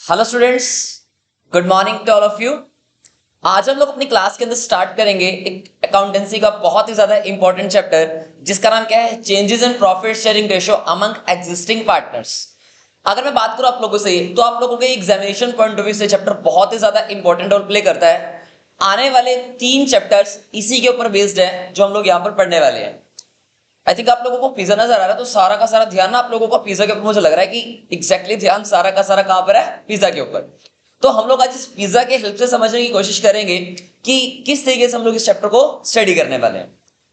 Hello students, good morning to all of you. आज हम लोग अपनी क्लास के अंदर स्टार्ट करेंगे एक अकाउंटेंसी का बहुत ही ज्यादा इंपॉर्टेंट चैप्टर जिसका नाम क्या है, changes in profit sharing ratio among existing partners. अगर मैं बात करूं आप लोगों से तो आप लोगों के एग्जामिनेशन पॉइंट ऑफ व्यू से चैप्टर बहुत ही ज्यादा इंपॉर्टेंट रोल प्ले करता है। आने वाले 3 चैप्टर्स इसी के ऊपर बेस्ड है जो हम लोग यहाँ पर पढ़ने वाले हैं। आई थिंक आप लोगों को पिज्जा नजर आ रहा है, तो सारा का सारा ध्यान ना आप लोगों का पिज्जा के ऊपर मुझे लग रहा है कि एग्जैक्टली ध्यान सारा का सारा कहां पर है, पिज्जा के ऊपर। तो हम लोग आज इस पिज्जा के हेल्प से समझने की कोशिश करेंगे कि किस तरीके से हम लोग इस चैप्टर को स्टडी करने वाले हैं।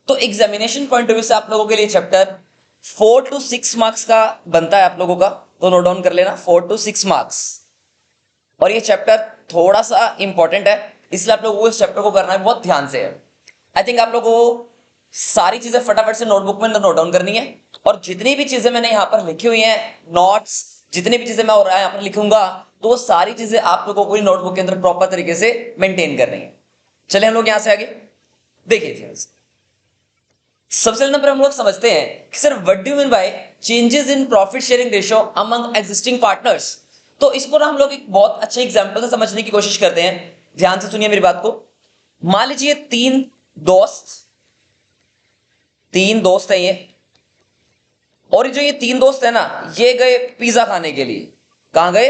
तो एग्जामिनेशन पॉइंट ऑफ व्यू से आप लोगों के लिए चैप्टर 4 to 6 मार्क्स का बनता है आप लोगों का, तो नोट डाउन कर लेना 4 to 6 मार्क्स। और ये चैप्टर थोड़ा सा इंपॉर्टेंट है, इसलिए आप लोगों को इस चैप्टर को करना है बहुत ध्यान से है। आई थिंक आप लोगों को सारी चीजें फटाफट से नोटबुक में नोट डाउन करनी है, और जितनी भी चीजें मैंने यहाँ पर लिखी हुई हैं, नोट्स, जितनी भी चीजें मैं यहाँ पर लिखूंगा, तो वो सारी चीजें आप लोगों को नोटबुक के अंदर प्रॉपर तरीके से मेंटेन करनी है। चले हम लोग यहां से आगे देखिए। सबसे नंबर हम लोग समझते हैं कि sir what do you mean by changes in profit sharing ratio among existing partners. तो इसको ना हम लोग एक बहुत अच्छे एग्जांपल से समझने की कोशिश करते हैं। ध्यान से सुनिए मेरी बात को। मान लीजिए तीन दोस्त हैं ये, और जो ये 3 दोस्त है ना, ये गए पिज्जा खाने के लिए। कहां गए?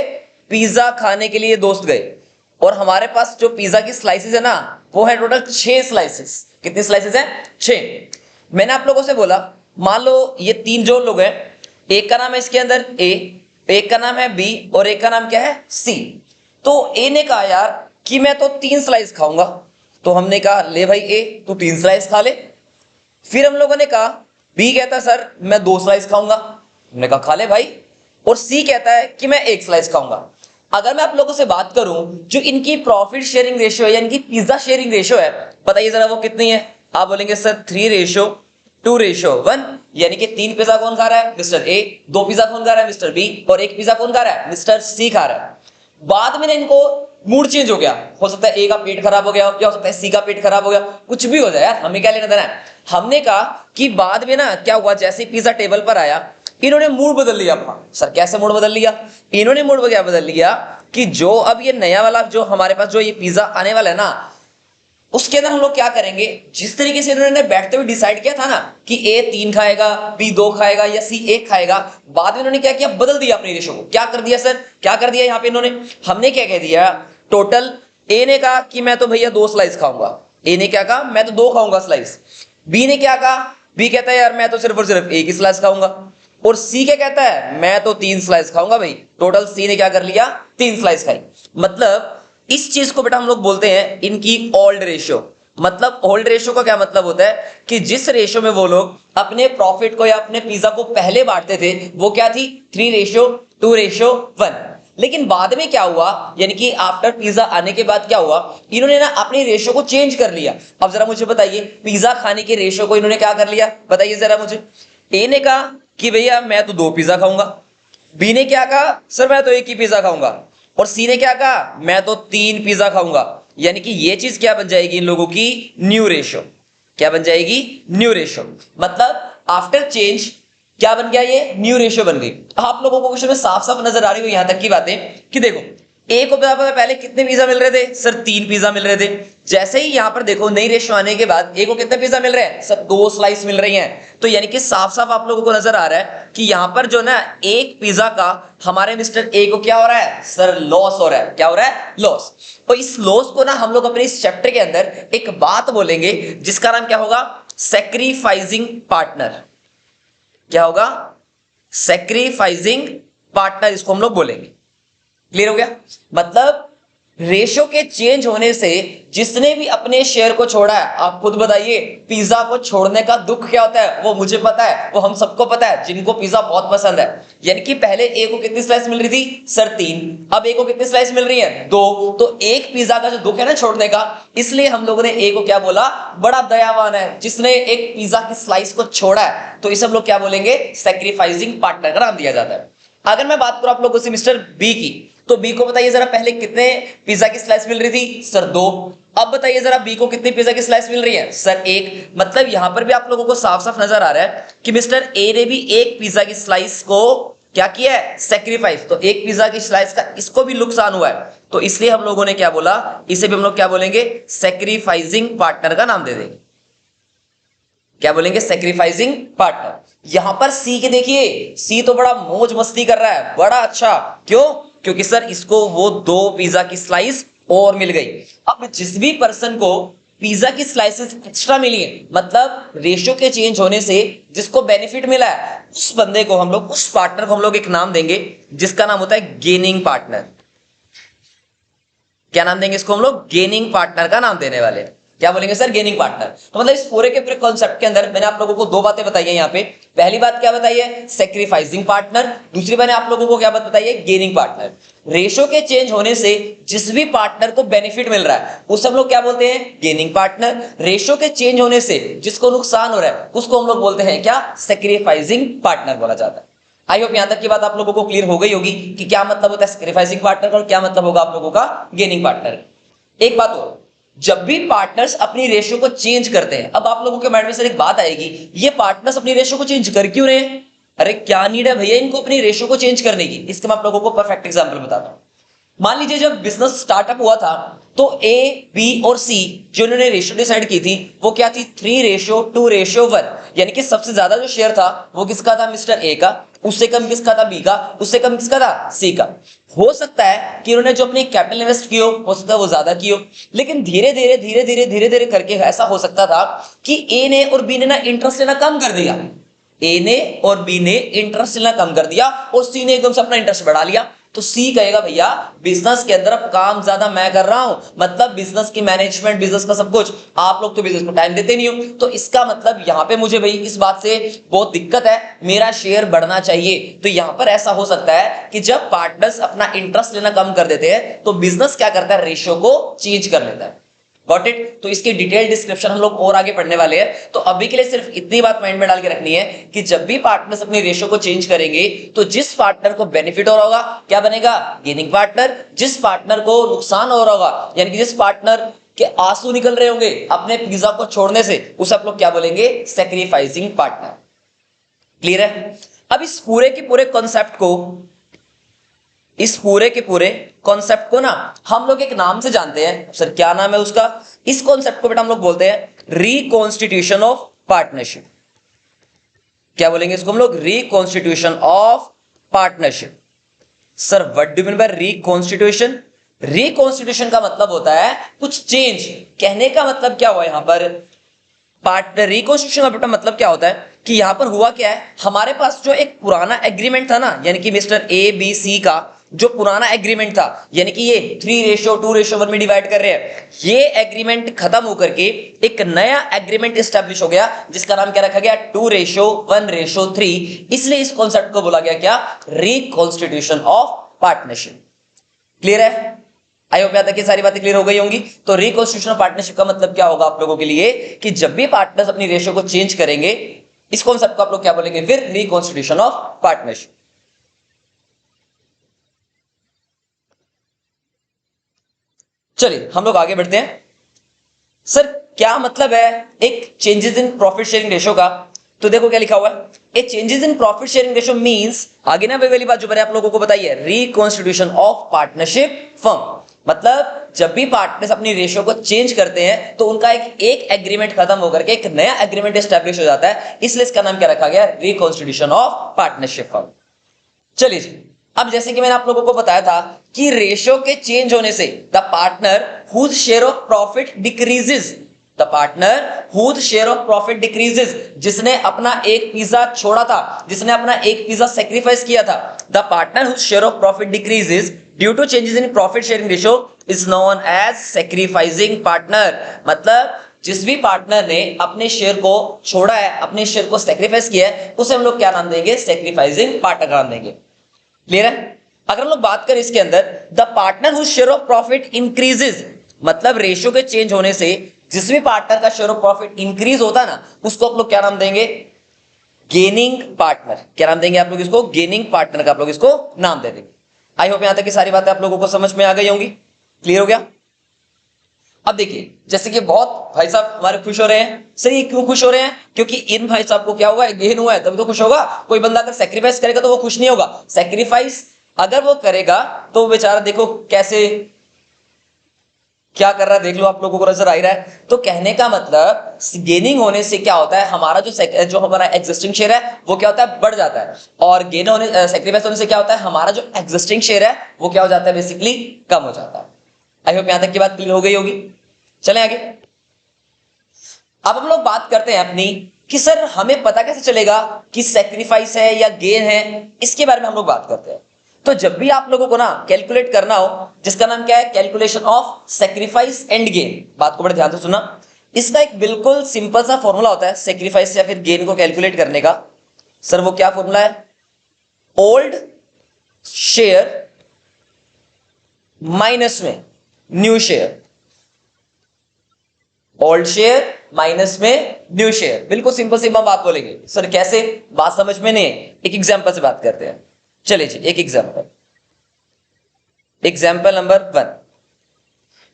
पिज्जा खाने के लिए दोस्त गए। और हमारे पास जो पिज्जा की स्लाइसेस है ना, वो है टोटल 6 स्लाइसेस। कितनी स्लाइसेस हैं? 6। मैंने आप लोगों से बोला, मान लो ये 3 जो लोग हैं, एक का नाम है इसके अंदर ए, एक का नाम है बी, और एक का नाम क्या है? सी। तो ए ने कहा यार कि मैं तो 3 स्लाइस खाऊंगा, तो हमने कहा ले भाई ए तू 3 स्लाइस खा ले। फिर हम लोगों ने कहा, बी कहता सर मैं 2 स्लाइस खाऊंगा, हमने कहा खा ले भाई। और सी कहता है कि मैं 1 स्लाइस खाऊंगा। अगर मैं आप लोगों से बात करूं जो इनकी प्रॉफिट शेयरिंग रेशियो है, यानी कि पिज्जा शेयरिंग रेशियो है, बताइए जरा वो कितनी है? आप बोलेंगे सर 3:2:1, यानी कि 3 पिज्जा कौन खा रहा है? Mister A. 2 पिज्जा कौन खा रहा है? Mister B. और 1 पिज्जा कौन खा रहा है? मिस्टर सी खा रहा है। बाद में इनको मूड चेंज हो गया, हो सकता है ए का पेट खराब हो गया, या हो सकता है सी का पेट खराब हो गया, कुछ भी हो जाए यार, हमें क्या लेना देना है। हमने कहा कि बाद में ना क्या हुआ, जैसे ही पिज्जा टेबल पर आया, इन्होंने मूड बदल लिया अपना। सर कैसे मूड बदल लिया? इन्होंने मूड क्या बदल लिया कि जो अब ये नया वाला जो हमारे पास जो ये पिज्जा आने वाला है ना, उसके अंदर हम लोग क्या करेंगे, जिस तरीके से इन्होंने बैठते हुए डिसाइड किया था ना कि ए 3 खाएगा, बी 2 खाएगा, या सी 1 खाएगा, बाद में इन्होंने क्या किया, बदल दिया अपनी रेशो को। क्या कर दिया सर? क्या कर दिया यहाँ पे इन्होंने? हमने क्या कह दिया, टोटल ए ने कहा कि मैं तो भैया 2 स्लाइस खाऊंगा। ए ने क्या कहा? मैं तो 2 खाऊंगा स्लाइस। बी ने क्या कहा? बी कहता है यार मैं तो सिर्फ और सिर्फ 1 ही स्लाइस खाऊंगा। और सी क्या कहता है? मैं तो 3 स्लाइस खाऊंगा भाई। टोटल सी ने क्या कर लिया? 3 स्लाइस खाई। मतलब इस चीज को बेटा हम लोग बोलते हैं इनकी ओल्ड रेशियो। मतलब ओल्ड रेशियो का क्या मतलब होता है कि जिस रेशियो में वो लोग अपने प्रॉफिट को या अपने पिज्जा को पहले बांटते थे, वो क्या थी? 3:2:1। लेकिन बाद में क्या हुआ, यानी कि आफ्टर पिज्जा आने के बाद क्या हुआ, इन्होंने ना अपनी रेशियो को चेंज कर लिया। अब जरा मुझे बताइए, पिज्जा खाने के रेशियो को इन्होंने क्या कर लिया, बताइए जरा मुझे। ए ने कहा कि भैया मैं तो 2 पिज्जा खाऊंगा। बी ने क्या कहा? सर मैं तो 1 ही पिज्जा खाऊंगा। और सी ने क्या कहा? मैं तो 3 पिज्जा खाऊंगा। यानी कि ये चीज क्या बन जाएगी इन लोगों की? New ratio. क्या बन जाएगी? New ratio. मतलब आफ्टर चेंज क्या बन गया? ये न्यू रेशियो बन गई। आप लोगों को क्वेश्चन में साफ साफ नजर आ रही हो यहां तक की बातें कि देखो, ए को पहले कितने पिज्जा मिल रहे थे? सर 3 पिज्जा मिल रहे थे। जैसे ही यहां पर देखो नई रेशियो आने के बाद ए को कितने पिज्जा मिल रहे हैं? सर 2 स्लाइस मिल रही हैं। तो यानी कि साफ साफ आप लोगों को नजर आ रहा है कि यहां पर जो ना 1 पिज्जा का हमारे मिस्टर ए को क्या हो रहा है? सर लॉस हो रहा है। क्या हो रहा है? लॉस। तो इस लॉस को ना हम लोग अपने इस चैप्टर के अंदर एक बात बोलेंगे जिसका नाम क्या होगा? Sacrificing partner. क्या होगा? सैक्रिफाइसिंग पार्टनर, इसको हम लोग बोलेंगे। क्लियर हो गया? मतलब रेशो के चेंज होने से जिसने भी अपने शेयर को छोड़ा है, आप खुद बताइए पिज्जा को छोड़ने का दुख क्या होता है? वो मुझे पता है, वो हम सबको पता है जिनको पिज्जा बहुत पसंद है। यानी कि पहले ए को कितनी स्लाइस मिल रही थी? सर 3। अब ए को कितनी स्लाइस मिल रही है? 2। तो 1 पिज्जा का जो दुख है ना छोड़ने का, इसलिए हम लोगों ने ए को क्या बोला? बड़ा दयावान है जिसने 1 पिज्जा की स्लाइस को छोड़ा है। तो इसे हम लोग क्या बोलेंगे? सैक्रिफाइसिंग पार्टनर का नाम दिया जाता है। अगर मैं बात करूं आप लोगों से मिस्टर बी की, तो बी को बताइए जरा पहले कितने पिज्जा की स्लाइस मिल रही थी? सर 2। अब बताइए जरा बी को कितनी पिज्जा की स्लाइस मिल रही है? सर 1। मतलब यहां पर भी आप लोगों को साफ साफ नजर आ रहा है कि मिस्टर ए ने भी 1 पिज्जा की स्लाइस को क्या किया है, सेक्रीफाइस। तो एक पिज्जा की स्लाइस का इसको भी नुकसान हुआ है, तो इसलिए हम लोगों ने क्या बोला, इसे भी हम लोग क्या बोलेंगे, सेक्रीफाइसिंग पार्टनर का नाम दे देंगे। क्या बोलेंगे, सेक्रीफाइसिंग पार्टनर। यहां पर सी के देखिए, सी तो बड़ा मौज मस्ती कर रहा है, बड़ा अच्छा। क्यों, क्योंकि सर इसको वो 2 पिज्जा की स्लाइस और मिल गई। अब जिस भी पर्सन को पिज्जा की स्लाइसेस एक्स्ट्रा मिली है, मतलब रेशियो के चेंज होने से जिसको बेनिफिट मिला है, उस बंदे को हम लोग, उस पार्टनर को हम लोग एक नाम देंगे जिसका नाम होता है गेनिंग पार्टनर। क्या नाम देंगे इसको हम लोग, गेनिंग पार्टनर का नाम देने वाले हैं। क्या बोलेंगे सर, गेनिंग पार्टनर। तो मतलब इस पूरे के पूरे कॉन्सेप्ट के अंदर मैंने आप लोगों को 2 बातें बताई है यहाँ पे। पहली बात क्या बताई है, सेक्रीफाइसिंग पार्टनर। दूसरी मैंने आप लोगों को क्या बात बताई है, गेनिंग पार्टनर। रेशो के चेंज होने से जिस भी पार्टनर को बेनिफिट मिल रहा है उसे हम लोग क्या बोलते हैं, गेनिंग पार्टनर। रेशो के चेंज होने से जिसको नुकसान हो रहा है उसको हम लोग बोलते हैं क्या, सेक्रीफाइसिंग पार्टनर बोला जाता है। आई होप यहां तक की बात आप लोगों को क्लियर हो गई होगी कि क्या मतलब होता है सैक्रिफाइसिंग पार्टनर और क्या मतलब होगा आप लोगों का गेनिंग पार्टनर। एक बात और, जब भी पार्टनर्स अपनी रेशियो को चेंज करते हैं, अब आप लोगों के माइंड में सर एक बात आएगी, ये पार्टनर्स अपनी रेशियो को चेंज कर क्यों रहे हैं, अरे क्या नीड है भैया इनको अपनी रेशियो को चेंज करने की। इसका मैं आप लोगों को परफेक्ट एग्जांपल बताता हूं। मान लीजिए जब बिजनेस स्टार्टअप हुआ था तो ए, बी और सी जो इन्होंने रेशियो डिसाइड की थी वो क्या थी, 3:2:1। यानी कि सबसे ज्यादा जो शेयर था वो किसका था, मिस्टर ए का। उससे कम किसका था, बी का। उससे कम किसका था, सी का। हो सकता है कि इन्होंने जो अपनी कैपिटल इन्वेस्ट की हो सकता है वो ज्यादा की हो, लेकिन धीरे धीरे करके ऐसा हो सकता था कि ए ने और बी ने ना इंटरेस्ट लेना कम कर दिया। ए ने और बी ने इंटरेस्ट लेना कम कर दिया और सी ने एकदम से अपना इंटरेस्ट बढ़ा लिया। तो सी कहेगा भैया बिजनेस के अंदर अब काम ज्यादा मैं कर रहा हूं, मतलब बिजनेस की मैनेजमेंट, बिजनेस का सब कुछ, आप लोग तो बिजनेस को टाइम देते नहीं हो। तो इसका मतलब यहां पे मुझे भाई इस बात से बहुत दिक्कत है, मेरा शेयर बढ़ना चाहिए। तो यहां पर ऐसा हो सकता है कि जब पार्टनर्स अपना इंटरेस्ट लेना कम कर देते हैं तो बिजनेस क्या करता है, रेशियो को चेंज कर लेता है। Got it. तो इसकी डिटेल डिस्क्रिप्शन हम लोग और आगे पढ़ने वाले हैं। तो अभी के लिए सिर्फ इतनी बात माइंड में डाल के रखनी है कि जब भी पार्टनर्स अपनी रेशियो को चेंज करेंगे तो जिस पार्टनर को बेनिफिट हो रहा होगा क्या बनेगा, गेनिंग पार्टनर। जिस पार्टनर को नुकसान हो रहा होगा, यानी कि जिस पार्टनर के आंसू निकल रहे होंगे अपने पिज्जा को छोड़ने से, उसे आप लोग क्या बोलेंगे, सैक्रिफाइसिंग पार्टनर। क्लियर है। अब इस पूरे के पूरे कॉन्सेप्ट को, इस पूरे के पूरे कॉन्सेप्ट को ना हम लोग एक नाम से जानते हैं। सर क्या नाम है उसका, इस कॉन्सेप्ट को बेटा हम लोग बोलते हैं रिकॉन्स्टिट्यूशन ऑफ पार्टनरशिप। क्या बोलेंगे इसको हम लोग, reconstitution of partnership. Sir what do mean by reconstitution. Reconstitution का मतलब होता है कुछ चेंज। कहने का मतलब क्या हुआ यहां पर, पार्टनर रिकॉन्स्टिट्यूशन का बेटा मतलब क्या होता है कि यहां पर हुआ क्या है, हमारे पास जो एक पुराना एग्रीमेंट था ना, यानी कि मिस्टर ए बी सी का जो पुराना एग्रीमेंट था, यानी कि ये 3:2:1 में डिवाइड कर रहे हैं, ये एग्रीमेंट खत्म होकर के एक नया एग्रीमेंट एस्टेब्लिश हो गया जिसका नाम क्या रखा गया, 2:1:3। इसलिए इस कॉन्सेप्ट को बोला गया क्या, रिकॉन्स्टिट्यूशन ऑफ पार्टनरशिप। क्लियर है। आई होप यहां तक ये सारी बातें क्लियर हो गई होंगी। तो रिकॉन्स्टिट्यूशन ऑफ पार्टनरशिप का मतलब क्या होगा आप लोगों के लिए कि जब भी पार्टनर्स अपनी रेशियो को चेंज करेंगे, इस कॉन्सेप्ट को आप लोग क्या बोलेंगे फिर, रिकॉन्स्टिट्यूशन ऑफ पार्टनरशिप। चलिए हम लोग आगे बढ़ते हैं। सर क्या मतलब है एक changes in profit sharing ratio का, तो देखो क्या लिखा हुआ है, a changes in profit sharing ratio means, आगे ना वही वाली बात जो मैंने आप लोगों को बताई है, रिकॉन्स्टिट्यूशन ऑफ पार्टनरशिप फर्म। मतलब जब भी पार्टनर्स अपनी रेशियो को चेंज करते हैं तो उनका एक एग्रीमेंट खत्म होकर के एक नया एग्रीमेंट एस्टैब्लिश हो जाता है, इसलिए इसका नाम क्या रखा गया, रिकॉन्स्टिट्यूशन ऑफ पार्टनरशिप फर्म। चलिए जी, अब जैसे कि मैंने आप लोगों को बताया था कि रेशियो के चेंज होने से the partner whose share of profit decreases, the partner whose share of profit decreases, जिसने अपना एक पिज्जा छोड़ा था, जिसने अपना एक पिज्जा सेक्रीफाइस किया था, the partner whose share of profit decreases due to changes in profit sharing ratio is known as sacrificing partner. मतलब जिस भी पार्टनर ने अपने शेयर को छोड़ा है, अपने शेयर को सैक्रिफाइस किया है, उसे हम लोग क्या नाम देंगे, सैक्रिफाइसिंग पार्टनर का नाम देंगे। क्लियर है। अगर हम लोग बात करें इसके अंदर, the partner whose share of profit increases, मतलब रेशियो के चेंज होने से जिस भी पार्टनर का शेयर ऑफ प्रॉफिट इंक्रीज होता है ना, उसको आप लोग क्या नाम देंगे, गेनिंग पार्टनर। क्या नाम देंगे आप लोग इसको, गेनिंग पार्टनर का आप लोग इसको नाम दे देंगे। आई होप यहां तक की सारी बातें आप लोगों को समझ में आ गई होंगी, क्लियर हो गया। अब देखिए, जैसे कि बहुत भाई साहब हमारे खुश हो रहे हैं, सही, क्यों खुश हो रहे हैं? क्योंकि इन भाई साहब को क्या हुआ है, गेन हुआ है, तभी तो खुश होगा। कोई बंदा अगर सेक्रीफाइस करेगा तो वो खुश नहीं होगा। सेक्रीफाइस अगर वो करेगा तो बेचारा देखो कैसे क्या कर रहा है, देख लो, आप लोगों को नजर आ रहा है। तो कहने का मतलब गेनिंग होने से क्या होता है, हमारा जो हमारा एग्जिस्टिंग शेयर है वो क्या होता है, बढ़ जाता है। और गेन होने सेक्रीफाइस होने से क्या होता है, हमारा जो एग्जिस्टिंग शेयर है वो क्या हो जाता है, बेसिकली कम हो जाता है। आई होप यहां तक की बात क्लियर हो गई होगी। चलें आगे। अब हम लोग बात करते हैं अपनी कि सर हमें पता कैसे चलेगा कि सेक्रीफाइस है या गेन है, इसके बारे में हम लोग बात करते हैं। तो जब भी आप लोगों को ना कैलकुलेट करना हो, जिसका नाम क्या है, calculation of sacrifice and gain, बात को बड़े ध्यान से सुना। इसका एक बिल्कुल सिंपल सा फॉर्मूला होता है सेक्रीफाइस या फिर गेन को कैलकुलेट करने का। सर वो क्या फॉर्मूला है, ओल्ड शेयर माइनस में new share, old share minus में न्यू शेयर। बिल्कुल सिंपल सिंपल बात बोलेंगे। सर कैसे, बात समझ में नहीं है, एक एग्जांपल से बात करते हैं। चलिए जी, एक एग्जांपल नंबर 1।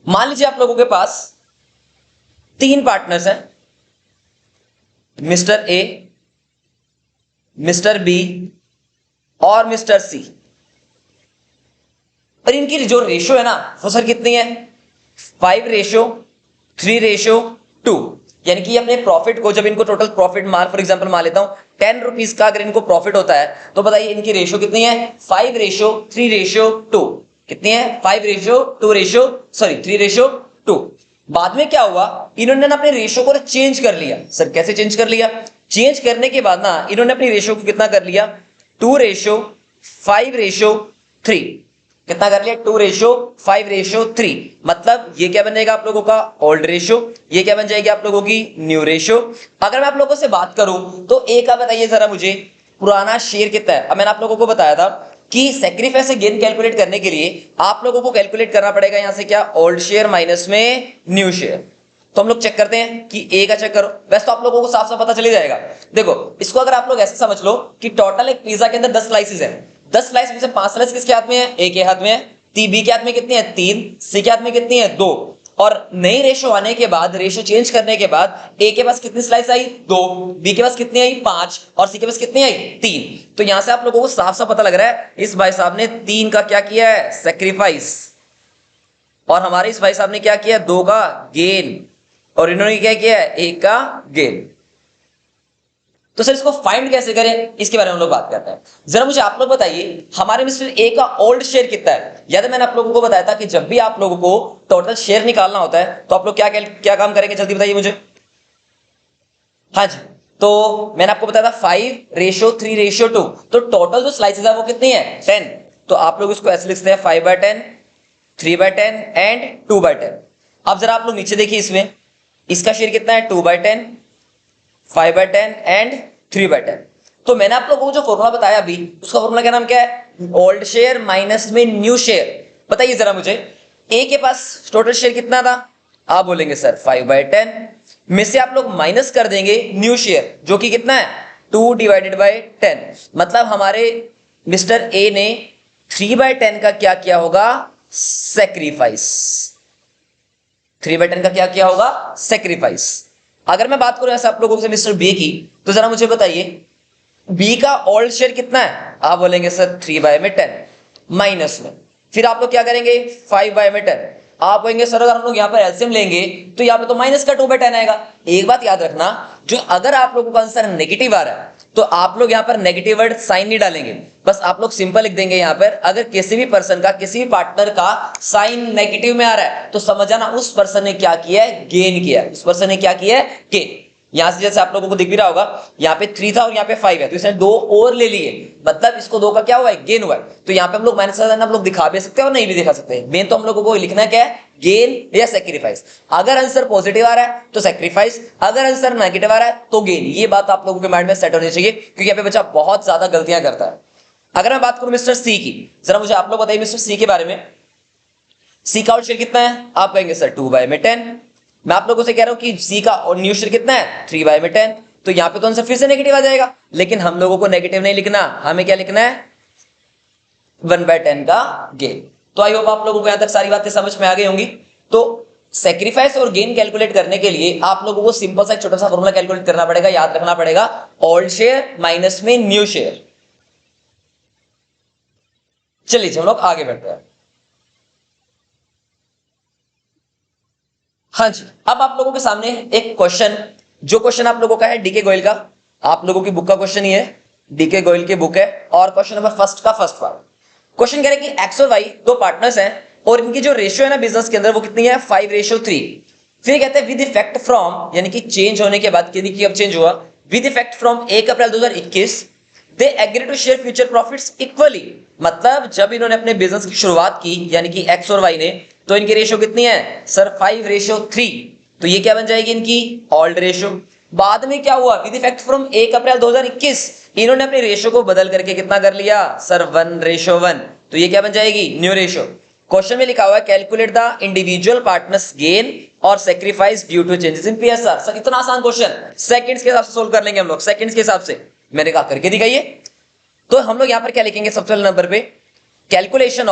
मान लीजिए आप लोगों के पास 3 पार्टनर्स हैं, मिस्टर ए, मिस्टर बी और मिस्टर सी। और इनकी जो रेशो है ना वो सर कितनी है, 5:3:2। यानी कि अपने प्रॉफिट को, जब इनको टोटल प्रॉफिट मान फॉर एग्जांपल मान लेता हूं 10 रुपीज का, अगर इनको प्रॉफिट होता है तो बताइए इनकी रेशो कितनी है, 5:3:2। कितनी है, 3:2। बाद में क्या हुआ, इन्होंने ना अपने रेशो को चेंज कर लिया। सर कैसे चेंज कर लिया, चेंज करने के बाद ना इन्होंने अपनी रेशो को कितना कर लिया, 2:5:3। कितना कर लिया, 2:5:3। मतलब ये क्या बनेगा आप लोगों का, ओल्ड रेशो। ये क्या बन जाएगी आप लोगों की, न्यू रेशो। अगर मैं आप लोगों से बात करूं तो एक का बताइए जरा मुझे, पुराना शेयर कितना है। अब मैंने आप लोगों को बताया था कि सेक्रीफाइस से गेन कैलकुलेट करने के लिए आप लोगों को कैलकुलेट करना पड़ेगा यहां से क्या, ओल्ड शेयर माइनस में न्यू शेयर। तो हम लोग चेक करते हैं कि ए का चेक करो। वैसे तो आप लोगों को साफ साफ पता चल ही जाएगा। देखो इसको अगर आप लोग ऐसे समझ लो कि टोटल एक पिज्जा के अंदर 10 स्लाइसेस हैं, 10 स्लाइस में से 5 स्लाइस किसके हाथ में है, ए के हाथ में है। बी के हाथ में कितनी है, 3। सी के हाथ में कितनी है, 2। और नई रेशो आने के बाद, रेशो चेंज करने के बाद ए के पास कितनी स्लाइस आई, 2। बी के पास कितनी आई, 5। और सी के पास कितनी आई, 3। तो यहां से आप लोगों को साफ साफ पता लग रहा है इस भाई साहब ने 3 का क्या किया है, सेक्रीफाइस, और हमारे इस भाई साहब ने क्या किया, 2 का गेन, और इन्होंने क्या किया है, 1 का गेन। तो सर इसको फाइंड कैसे करें, इसके बारे में हम लोग बात करते हैं। जरा मुझे आप लोग बताइए हमारे मिस्टर ए का ओल्ड शेयर कितना है। याद है मैंने आप लोगों को बताया था कि जब भी आप लोगों को टोटल शेयर निकालना होता है तो आप लोग क्या क्या काम करेंगे, जल्दी बताइए मुझे। हाँ जी, तो मैंने आपको बताया था 5:3:2। तो टोटल जो स्लाइसेस है वो कितनी है, 10। तो आप लोग इसको ऐसे लिखते हैं 5/10, 3/10 एंड 2/10। अब जरा आप लोग नीचे देखिए, इसमें इसका शेयर कितना है, 2/10, 5/10 एंड 3/10। तो मैंने आप लोगों को जो फॉर्मूला बताया अभी, उसका फॉर्मूला क्या नाम क्या है, ओल्ड शेयर माइनस में न्यू शेयर। बताइए जरा मुझे, ए के पास टोटल शेयर कितना था, आप बोलेंगे सर 5/10 में से आप लोग माइनस कर देंगे न्यू शेयर जो कि कितना है, 2/10। मतलब हमारे मिस्टर ए ने 3/10 का क्या किया होगा, सेक्रीफाइस। 3/10 का क्या किया होगा, सेक्रीफाइस। अगर मैं बात करूं ऐसा आप लोगों से मिस्टर बी की, तो जरा मुझे बताइए बी का ओल्ड शेयर कितना है, आप बोलेंगे सर 3/10 माइनस में, फिर आप लोग क्या करेंगे 5/10। आप बोलेंगे सर अगर हम लोग यहाँ पर एलसीएम लेंगे तो यहाँ पे तो माइनस का 2/10 आएगा। एक बात याद रखना, जो अगर आप लोगों का आंसर नेगेटिव आ रहा है तो आप लोग यहाँ पर नेगेटिव वर्ड साइन नहीं डालेंगे, बस आप लोग सिंपल लिख देंगे यहाँ पर, अगर किसी भी पर्सन का, किसी भी पार्टनर का साइन नेगेटिव में आ रहा है तो समझ जाना उस पर्सन ने क्या किया है, गेन किया है। उस पर्सन ने क्या किया है, गेन। यहां से जैसे आप लोगों को दिख भी रहा होगा, यहाँ पे 3 था और यहाँ पे 5 है, तो इसने 2 और ले लिए, मतलब इसको 2 का क्या हुआ है, गेन हुआ है। तो यहाँ पे हम लोग माइनस हम लोग दिखा भी सकते हैं और नहीं भी दिखा सकते। मेन तो हम लोगों को लिखना क्या है, गेन या सेक्रीफाइस। अगर आंसर पॉजिटिव आ रहा है तो सेक्रीफाइस, अगर आंसर नेगेटिव आ रहा है तो गेन। ये बात आप लोगों के माइंड में सेट होनी चाहिए, क्योंकि यहाँ पे बच्चा बहुत ज्यादा गलतियां करता है। अगर मैं बात करूं मिस्टर सी की, जरा मुझे आप लोग बताइए मिस्टर सी के बारे में। सी का आउट शेयर कितना है, आप कहेंगे सर 2/10। मैं आप लोगों से कह रहा हूं कि सी का न्यू शेयर कितना है, 3/10। तो यहां पे तो आंसर फिर से नेगेटिव आ जाएगा, लेकिन हम लोगों को नेगेटिव नहीं लिखना, हमें क्या लिखना है, 1/10 का गेन। तो आई होप आप लोगों को यहां तक सारी बातें समझ में आ गई होंगी। तो सेक्रीफाइस और गेन कैलकुलेट करने के लिए आप लोगों को सिंपल सा एक छोटा सा फॉर्मूला कैलकुलेट करना पड़ेगा, याद रखना पड़ेगा, ओल्ड शेयर माइनस में न्यू शेयर। चलिए हम लोग आगे बढ़ते हैं। हाँ जी, अब आप लोगों के सामने एक क्वेश्चन, जो क्वेश्चन आप लोगों का है डीके गोयल का, आप लोगों की बुक का क्वेश्चन ही है, डीके गोयल की बुक है, और क्वेश्चन नंबर फर्स्ट का फर्स्ट पार्ट। क्वेश्चन कह रहे हैं कि एक्स और वाई दो पार्टनर्स हैं और इनकी जो रेशियो है ना बिजनेस के अंदर वो कितनी है 5:3। फिर कहते हैं विद इफेक्ट फ्रॉम, यानी कि चेंज होने के बाद, कि अब चेंज हुआ, with effect from 1 April 2021 they agree to share future profits equally. मतलब जब इन्होंने अपने बिजनेस की शुरुआत की, यानी कि एक्स और वाई ने, तो इनकी रेशियो कितनी है सर 5:3। तो ये क्या बन जाएगी इनकी ओल्ड रेशियो। बाद में क्या हुआ, विद इफेक्ट फ्रॉम 1 अप्रैल 2021 इन्होंने अपनी रेशियो को बदल करके कितना कर लिया सर 1:1। तो ये क्या बन जाएगी न्यू रेशियो। क्वेश्चन में लिखा हुआ है calculate the individual partners gain और sacrifice due to changes in PSR. Sir इतना आसान क्वेश्चन, सेकंड्स के हिसाब से सोल्व कर लेंगे हम लोग, सेकंड्स के हिसाब से मैंने कहा करके दिखाइए। तो हम लोग यहां पर क्या लिखेंगे, सबसे पहले नंबर पे calculation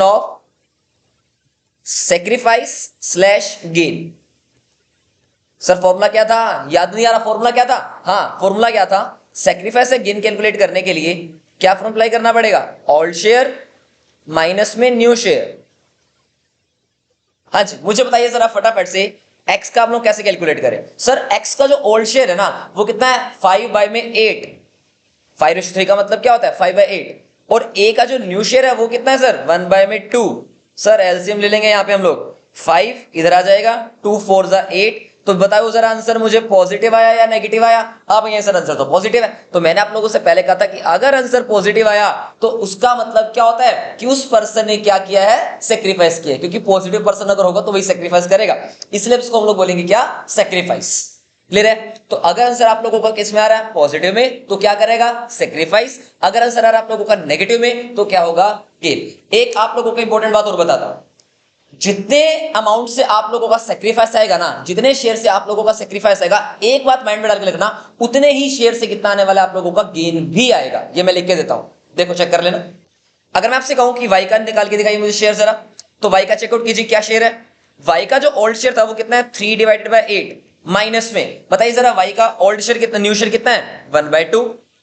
of sacrifice slash gain. Sir formula क्या था, याद नहीं आ रहा फॉर्मूला क्या था, हाँ फॉर्मूला क्या था, सेक्रीफाइस से गेन कैलकुलेट करने के लिए क्या फॉर्मूला अप्लाई करना पड़ेगा, ओल्ड शेयर माइनस में न्यू शेयर। हाँ जी, मुझे बताइए जरा फटाफट से x का हम लोग कैसे कैलकुलेट करें। सर x का जो ओल्ड शेयर है ना वो कितना है 5/8, 5:3 का मतलब क्या होता है 5/8, और a का जो न्यू शेयर है वो कितना है सर 1/2। सर एलसीएम ले लेंगे यहाँ पे हम लोग, 5 इधर आ जाएगा, 2 4 जा 8। तो बताओ जरा आंसर मुझे पॉजिटिव आया या नेगेटिव आया। आप ये सर आंसर तो पॉजिटिव है। तो मैंने आप लोगों से पहले कहा था कि अगर आंसर पॉजिटिव आया तो उसका मतलब क्या होता है कि उस पर्सन ने क्या किया है, सेक्रीफाइस किया है, क्योंकि पॉजिटिव पर्सन अगर होगा तो वही सेक्रीफाइस करेगा, इसलिए इसको हम लोग बोलेंगे क्या, सेक्रीफाइस। क्लियर है। तो अगर आंसर आप लोगों का किस में आ रहा है पॉजिटिव में तो क्या करेगा सेक्रीफाइस, अगर आंसर आ रहा है आप लोगों का नेगेटिव में तो क्या होगा गेन। एक आप लोगों को इंपॉर्टेंट बात और बताता हूं, जितने अमाउंट से आप लोगों का सेक्रीफाइस आएगा ना, जितने शेयर से आप लोगों का सेक्रीफाइस आएगा, एक बात माइंड में डाल के लिखना, उतने ही शेयर से कितना आने वाला आप लोगों का गेन भी आएगा। ये मैं लिख के देता हूं, देखो चेक कर लेना। अगर मैं आपसे कहूं कि वाई का निकाल के दिखाइए मुझे शेयर जरा, तो वाई का चेकआउट कीजिए क्या शेयर है। वाई का जो ओल्ड शेयर था वो कितना है 3/8 माइनस में, बताइए जरा वाई का ओल्ड शेयर कितना, न्यू शेयर कितना है 1/2,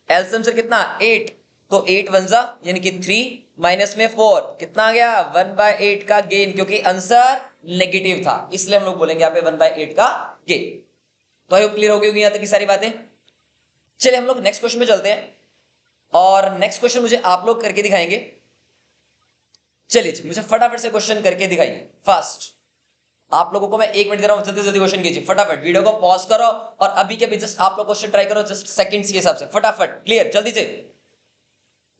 एलसीएम से कितना 8, तो 8 1 जा यानी कि 3 माइनस में 4 कितना आ गया 1/8 का गेन, क्योंकि आंसर नेगेटिव था इसलिए हम लोग बोलेंगे यहाँ पे 1/8 का गेन। तो आई क्लियर हो गई होगी यहाँ तक की सारी बातें। चलिए हम लोग नेक्स्ट क्वेश्चन में चलते हैं, और नेक्स्ट क्वेश्चन मुझे आप लोग करके दिखाएंगे। चलिए मुझे फटाफट से क्वेश्चन करके दिखाइए फास्ट। आप लोगों को मैं 1 मिनट दे रहा हूं, जल्दी जल्दी क्वेश्चन कीजिए फटाफट, वीडियो को पॉज करो और अभी के भी जस्ट आप लोग क्वेश्चन ट्राई करो, जस्ट सेकंड्स के हिसाब से फटाफट क्लियर जल्दी से।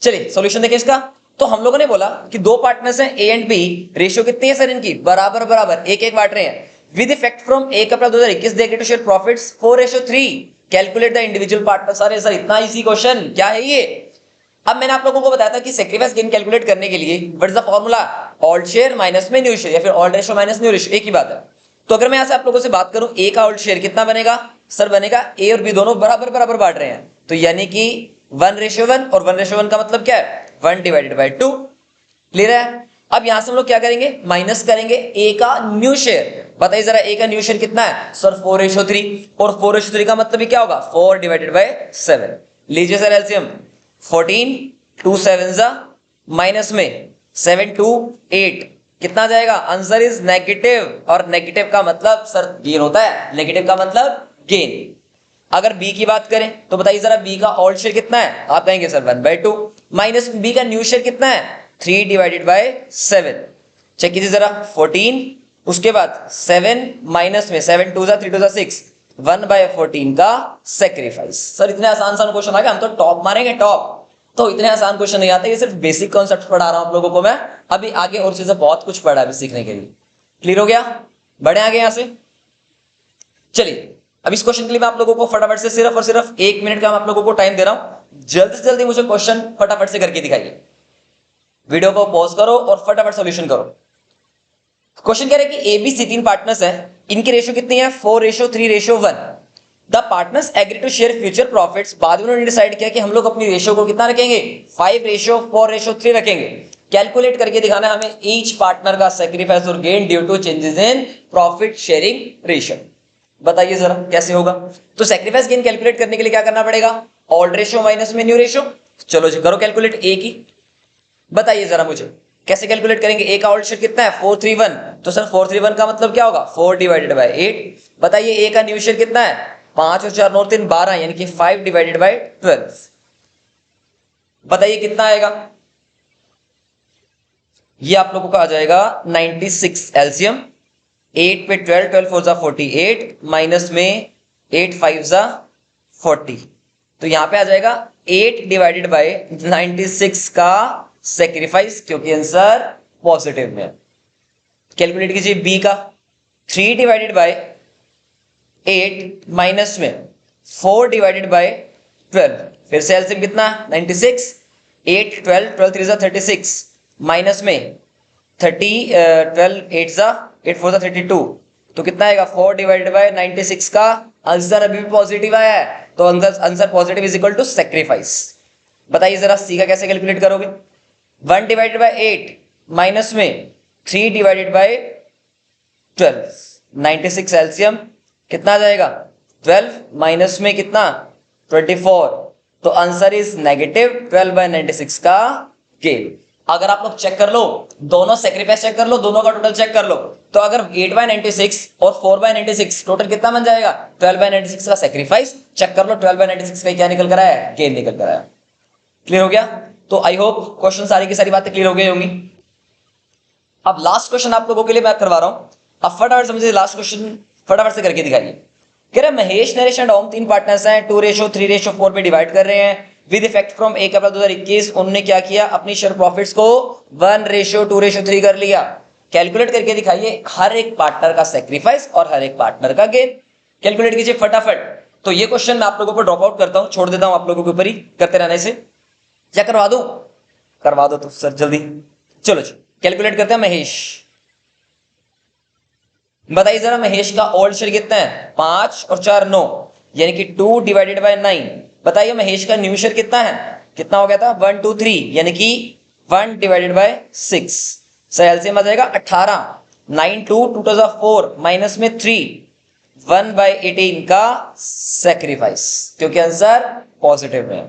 चलिए सॉल्यूशन देखिए इसका। तो हम लोगों ने बोला कि दो पार्टनर्स हैं ए एंड बी, रेशियो कितनी है सर इनकी बराबर बराबर, एक एक बांट रहे हैं। With effect from 1 April 2021 they agree to share profits 4:3, calculate the individual partners. अरे सर इतना इजी क्वेश्चन क्या है ये। अब मैंने आप लोगों को बताया था कि सेक्रीफाइस गेन कैलकुलेट करने के लिए what is the formula, old share minus में न्यू शेयर, या फिर old ratio minus new ratio, एक ही बात है। तो अगर मैं यहां से आप लोगों से बात करूं ए का ओल्ड शेयर कितना बनेगा, सर बनेगा ए और बी दोनों बराबर बराबर बांट रहे हैं, तो यानी कि 1:1, और 1:1 का मतलब क्या है 1/2। क्लियर है। अब यहां से हम लोग क्या करेंगे, माइनस करेंगे ए का न्यू शेयर। बताइए जरा ए का न्यू शेयर कितना है सर 4:3, और 4:3 का मतलब भी क्या होगा 4/7। लीजिए सर एलसीएम, 14 2 7 जा माइनस में 7 2 8 कितना आ जाएगा, आंसर इज नेगेटिव, और नेगेटिव का मतलब सर गेन होता है, नेगेटिव का मतलब गेन। अगर बी की बात करें तो बताइए जरा बी का ओल्ड शेयर कितना है, आप कहेंगे सर 1/2, माइनस बी का न्यू शेयर कितना है 3/7। चेक कीजिए जरा 14, उसके बाद 7 माइनस में 7 2 जा 3 2 जा 6, 1/14 का सेक्रीफाइस। सर इतने आसान क्वेश्चन आ गए, हम तो टॉप मारेंगे टॉप। तो इतने आसान क्वेश्चन नहीं आते, ये सिर्फ बेसिक कॉन्सेप्ट पढ़ा रहा हूं आप लोगों को मैं, अभी आगे और चीजें बहुत कुछ पढ़ा है सीखने के लिए। क्लियर हो गया, बढ़े आगे यहां से। चलिए अब इस क्वेश्चन के लिए मैं आप लोगों को फटाफट से सिर्फ और सिर्फ 1 मिनट का मैं आप लोगों को टाइम दे रहा हूं, जल्दी से जल्दी मुझे क्वेश्चन फटाफट से करके दिखाइए। वीडियो को पॉज करो और फटाफट सॉल्यूशन करो। क्वेश्चन कह रहे हैं कि एबीसी 3 पार्टनर्स हैं, इनकी रेशियो कितनी है 4:3:1। The partners agree to share future profits. बाद में उन्होंने डिसाइड किया कि हम लोग अपनी रेशियो को कितना रखेंगे 5:4:3 रखेंगे। कैलकुलेट करके दिखाना है हमें ईच पार्टनर का सेक्रीफाइस और gain due to changes in profit sharing ratio. बताइए जरा कैसे होगा। तो सेक्रीफाइस गेन कैलकुलेट करने के लिए क्या करना पड़ेगा, ओल्ड रेशियो माइनस में न्यू रेशियो। चलो जी करो कैलकुलेट ए की। बताइए जरा मुझे कैसे कैलकुलेट करेंगे। ए का ओल्ड शेयर कितना है 431, तो सर 431 का मतलब क्या होगा 4 डिवाइडेड बाय 8। बताइए ए का न्यू शेयर कितना है 5 और 4 9 3 12 यानी कि 5 डिवाइडेड बाय 12। बताइए कितना आएगा, ये आप लोगों का आ जाएगा 96 एलसीएम। 8 पे 12, 12 4 जा 48 माइनस में 8 5 जा 40, तो यहां पे आ जाएगा 8 डिवाइडेड बाय 96 का सेक्रीफाइस, क्योंकि आंसर पॉजिटिव में। कैलकुलेट कीजिए बी का 3 डिवाइडेड बाय 8 माइनस में 4 डिवाइडेड बाय 12, फिर से एलसीएम कितना 96, 8 12 12 3 जा 36 माइनस में 30 12 8 जा 8 4 जा 32, तो कितना आएगा 4 डिवाइडेड बाय 96 का आंसर अभी भी पॉजिटिव आया है, तो answer positive is equal to sacrifice. बताइए जरा सी का कैसे कैलकुलेट करोगे। 1 डिवाइडेड बाय 8 माइनस में 3 डिवाइडेड बाय 12, 96 एलसीएम कितना आ जाएगा 12 माइनस में कितना 24, तो आंसर इज नेगेटिव 12 बाय 96 का गेन। अगर आप लोग चेक कर लो, दोनों सेक्रीफाइस चेक कर लो, दोनों का टोटल चेक कर लो, तो अगर 8 बाय 96 और 4 बाय 96 टोटल कितना बन जाएगा 12 बाय 96 का सेक्रीफाइस। चेक कर लो 12 बाय 96 का क्या निकल कर आया है, गेन निकल कर आया। क्लियर हो गया। तो आई होप क्वेश्चन सारी की सारी बातें क्लियर हो गई होंगी। अब लास्ट क्वेश्चन आप लोगों के लिए मैं करवा रहा हूं, अब फटाफट समझिए, लास्ट क्वेश्चन फटाफट से करके दिखाइए। कह रहे महेश नरेश एंड ओम 3 पार्टनर्स हैं, 2:3:4 पे डिवाइड कर रहे हैं विद इफेक्ट फ्रॉम 1 अप्रैल 2021। उन्होंने क्या किया, अपनी शेयर प्रॉफिट्स को 1:2:3 कर लिया। कैलकुलेट करके दिखाइए हर एक पार्टनर का सेक्रीफाइस और हर एक पार्टनर का गेन। कैलकुलेट कीजिए फटाफट। तो ये क्वेश्चन मैं आप लोगों को ड्रॉप आउट करता हूं, छोड़ देता हूं आप लोगों के ऊपर ही करते रहने से। क्या करवा दो, करवा दो तो सर जल्दी। चलो जी कैलकुलेट करते हैं। महेश, बताइए जरा महेश का ओल्ड शेयर कितना है 5 और 4 9 यानी कि 2 डिवाइडेड बाय 9। बताइए महेश का न्यू शेयर कितना है, कितना हो गया था 1 2 3 यानी कि 1 डिवाइडेड बाय 6। सर एलसीएम आ जाएगा 18, 9 2 2 2 4 माइनस में 3 1 बाय 18 का सेक्रीफाइस, क्योंकि आंसर पॉजिटिव है।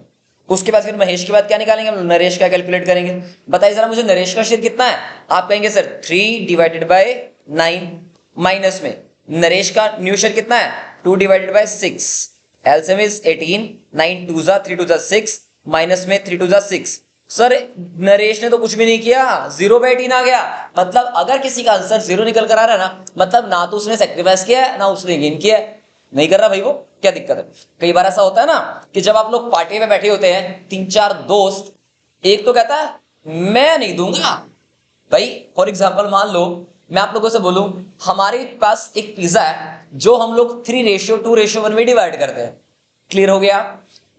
उसके बाद फिर महेश के बाद क्या निकालेंगे हम, नरेश का कैलकुलेट करेंगे। बताइए जरा मुझे नरेश का शेयर कितना है, आप कहेंगे सर 3 डिवाइडेड बाय 9 माइनस में नरेश का न्यू शेयर कितना है 2 डिवाइडेड बाय 6, एलसीएम इज 18, 9 2 जा 3 2 जा 6 माइनस में 3 2 जा 6। सर नरेश ने तो कुछ भी नहीं किया, 0/18 आ गया। मतलब अगर किसी का आंसर 0 निकल कर आ रहा है ना, मतलब ना तो उसने सेक्रीफाइस किया है ना उसने गेन किया है। नहीं कर रहा भाई वो, क्या दिक्कत है। कई बार ऐसा होता है ना कि जब आप लोग पार्टी में बैठे होते हैं 3-4 दोस्त, एक तो कहता है मैं नहीं दूंगा भाई। फॉर एग्जाम्पल मान लो मैं आप लोगों से बोलूं हमारे पास एक पिज्जा है जो हम लोग 3:2:1 में डिवाइड करते हैं। क्लियर हो गया।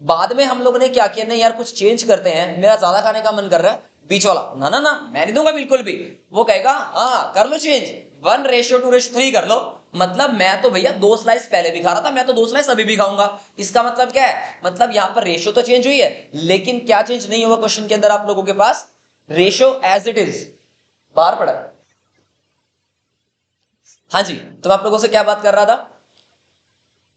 बाद में हम लोग ने क्या किया, नहीं यार कुछ चेंज करते हैं, मेरा ज्यादा खाने का मन कर रहा है, बीच वाला ना ना ना मैं नहीं दूंगा बिल्कुल भी। वो कहेगा हाँ कर लो चेंज 1:2:3 कर लो। मतलब मैं तो भैया 2 स्लाइस पहले भी खा रहा था, मैं तो 2 स्लाइस अभी भी खाऊंगा। इसका मतलब क्या है, मतलब यहाँ पर रेशियो तो चेंज हुई है लेकिन क्या चेंज नहीं हुआ क्वेश्चन के अंदर आप लोगों के पास, रेशियो एज इट इज बाहर पड़ा। हाँ जी, तो मैं आप लोगों से क्या बात कर रहा था,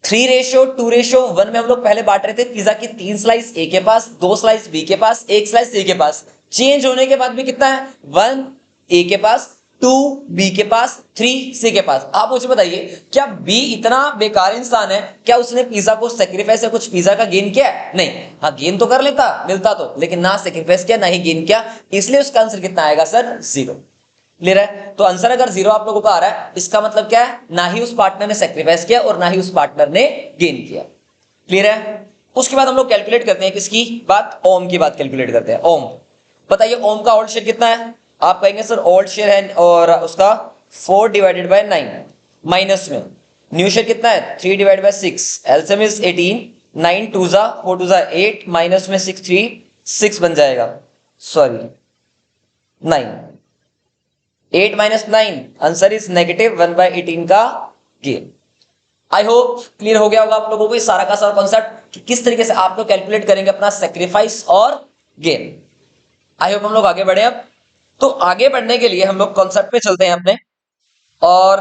3:2:1 में हम लोग पहले बांट रहे थे पिज्जा की 3 स्लाइस ए के पास, 2 स्लाइस बी के पास, 1 स्लाइस सी के पास। चेंज होने के बाद भी कितना है 1 ए के पास, 2 बी के पास, 3 सी के पास। आप मुझे बताइए क्या बी इतना बेकार इंसान है, क्या उसने पिज्जा को सेक्रीफाइस या कुछ पिज्जा का गेन किया? नहीं, हाँ गेन तो कर लेता मिलता तो, लेकिन ना सेक्रीफाइस किया ना ही गेन किया, इसलिए उसका आंसर कितना आएगा सर 0। क्लियर है। तो आंसर अगर 0 आप लोगों का आ रहा है इसका मतलब क्या है, ना ही उस पार्टनर ने सेक्रीफाइस किया और ना ही उस पार्टनर ने गेन किया। क्लियर है। उसके बाद हम लोग कैलकुलेट करते हैं किसकी बात, ओम की बात कैलकुलेट करते हैं। ओम, बताइए ओम का ओल्ड शेयर कितना है, आप कहेंगे सर ओल्ड शेयर है और उसका 4 डिवाइडेड बाय 9 माइनस में न्यू शेयर कितना है 3 डिवाइडेड बाय 6, एलसीएम इज 18, 9 2 जा 4 2 जा 8 माइनस में 6 3 6 बन जाएगा, sorry 9, 8 minus 9 answer is negative 1/18 का गेन। आई होप क्लियर हो गया होगा आप लोगों को सारा का सारा कॉन्सेप्ट कि किस तरीके से आप लोग कैलकुलेट करेंगे अपना सेक्रीफाइस और गेन। आई होप हम लोग आगे बढ़े। अब तो आगे बढ़ने के लिए हम लोग कॉन्सेप्ट पे चलते हैं अपने, और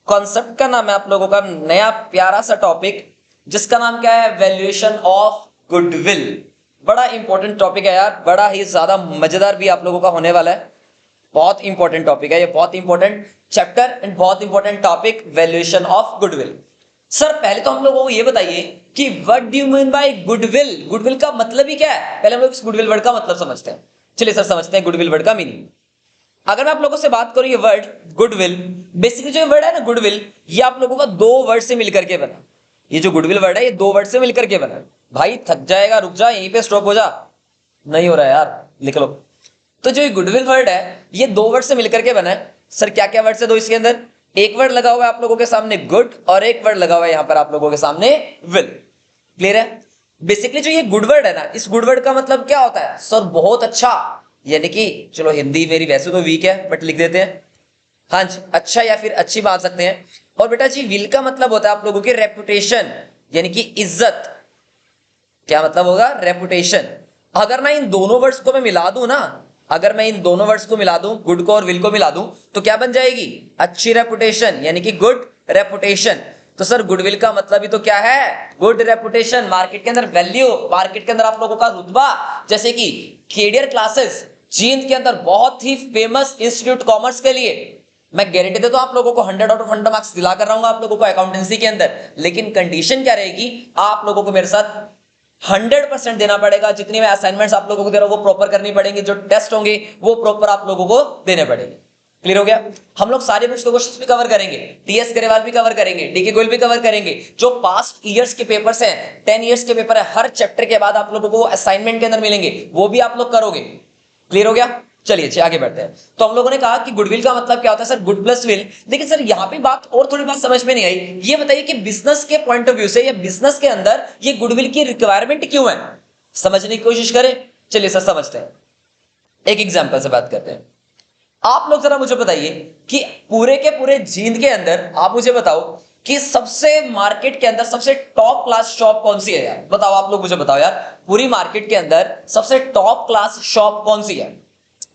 कॉन्सेप्ट का नाम है आप लोगों का नया प्यारा सा टॉपिक, जिसका नाम क्या है, वैल्यूएशन ऑफ गुडविल। बड़ा इंपॉर्टेंट टॉपिक है यार, बड़ा ही ज्यादा मजेदार भी आप लोगों का होने वाला है। बहुत इंपॉर्टेंट टॉपिक है ये, बहुत इंपॉर्टेंट चैप्टर एंड बहुत important topic, valuation of goodwill. Sir पहले तो हम लोगों को ये बताइए कि what do you mean by goodwill. Goodwill का मतलब ही क्या है, पहले हम लोग इस गुडविल वर्ड का मतलब समझते हैं। चलिए सर समझते हैं गुडविल वर्ड का मीनिंग। अगर मैं आप लोगों से बात करूं ये वर्ड गुडविल, बेसिकली जो वर्ड है ना गुडविल, ये आप लोगों का दो वर्ड से मिलकर के बना। ये जो गुडविल वर्ड है ये दो वर्ड से मिलकर के बना। भाई थक जाएगा, रुक जा, यहीं पे स्टॉप हो जा, नहीं हो रहा है यार, लिख लो। तो जो ये गुडविल वर्ड है ये दो वर्ड से मिलकर के बना है। सर क्या क्या वर्ड से दो इसके अंदर, एक वर्ड लगा हुआ है आप लोगों के सामने गुड, और एक वर्ड लगा हुआ है यहां पर आप लोगों के सामने विल। क्लियर है? बेसिकली जो ये गुड वर्ड है ना, इस गुड वर्ड का मतलब क्या होता है सर, बहुत अच्छा, यानी कि चलो हिंदी मेरी वैसे तो वीक है बट लिख देते हैं, हाँ जी, अच्छा या फिर अच्छी मान सकते हैं। और बेटा जी विल का मतलब होता है आप लोगों की रेपुटेशन, यानी कि इज्जत। क्या मतलब होगा, रेपुटेशन। अगर ना इन दोनों वर्ड्स को मैं मिला दूं ना, अगर मैं इन दोनों वर्ड्स को मिला दूं, गुड को और विल को मिला दूं, तो क्या बन जाएगी, अच्छी रेपुटेशन, यानी कि गुड रेपुटेशन। तो सर गुडविल का मतलब ही तो क्या है, गुड रेपुटेशन, मार्केट के अंदर वैल्यू, मार्केट के अंदर आप लोगों का रुतबा। जैसे कि केडियर क्लासेस जींद के अंदर बहुत ही फेमस इंस्टीट्यूट कॉमर्स के लिए, मैं गारंटी देता हूं आप लोगों को 100 आउट ऑफ 100 मार्क्स दिला कर रहूंगा आप लोगों को अकाउंटेंसी के अंदर। लेकिन कंडीशन क्या रहेगी, आप लोगों को मेरे साथ 100% देना पड़ेगा। जितनी मैं असाइनमेंट्स आप लोगों को दे रहा हूं वो प्रॉपर करनी पड़ेंगी, जो टेस्ट होंगे वो प्रॉपर आप लोगों को देने पड़ेंगे। क्लियर हो गया? हम लोग सारे बुक्स के क्वेश्चंस भी कवर करेंगे, टीएस गरेवाल भी कवर करेंगे, डीके गोयल भी कवर करेंगे। जो पास्ट ईयर्स के पेपर्स हैं, 10 ईयर्स के पेपर है, हर चैप्टर के बाद आप लोगों को असाइनमेंट के अंदर मिलेंगे, वो भी आप लोग करोगे। क्लियर हो गया? चलिए आगे बढ़ते हैं। तो हम लोगों ने कहा कि गुडविल का मतलब क्या होता है सर, गुड प्लस विल। लेकिन सर यहां पे बात और थोड़ी बात समझ में नहीं आई, ये बताइए कि बिजनेस के पॉइंट ऑफ व्यू से या बिजनेस के अंदर ये गुडविल की रिक्वायरमेंट क्यों है, समझने की कोशिश करें। चलिए सर समझते हैं, एक एग्जांपल से बात करते हैं। आप लोग जरा मुझे बताइए कि पूरे के पूरे जींद के अंदर आप मुझे बताओ कि सबसे मार्केट के अंदर सबसे टॉप क्लास शॉप कौन सी है यार, बताओ आप लोग मुझे बताओ यार, पूरी मार्केट के अंदर सबसे टॉप क्लास शॉप कौन सी है,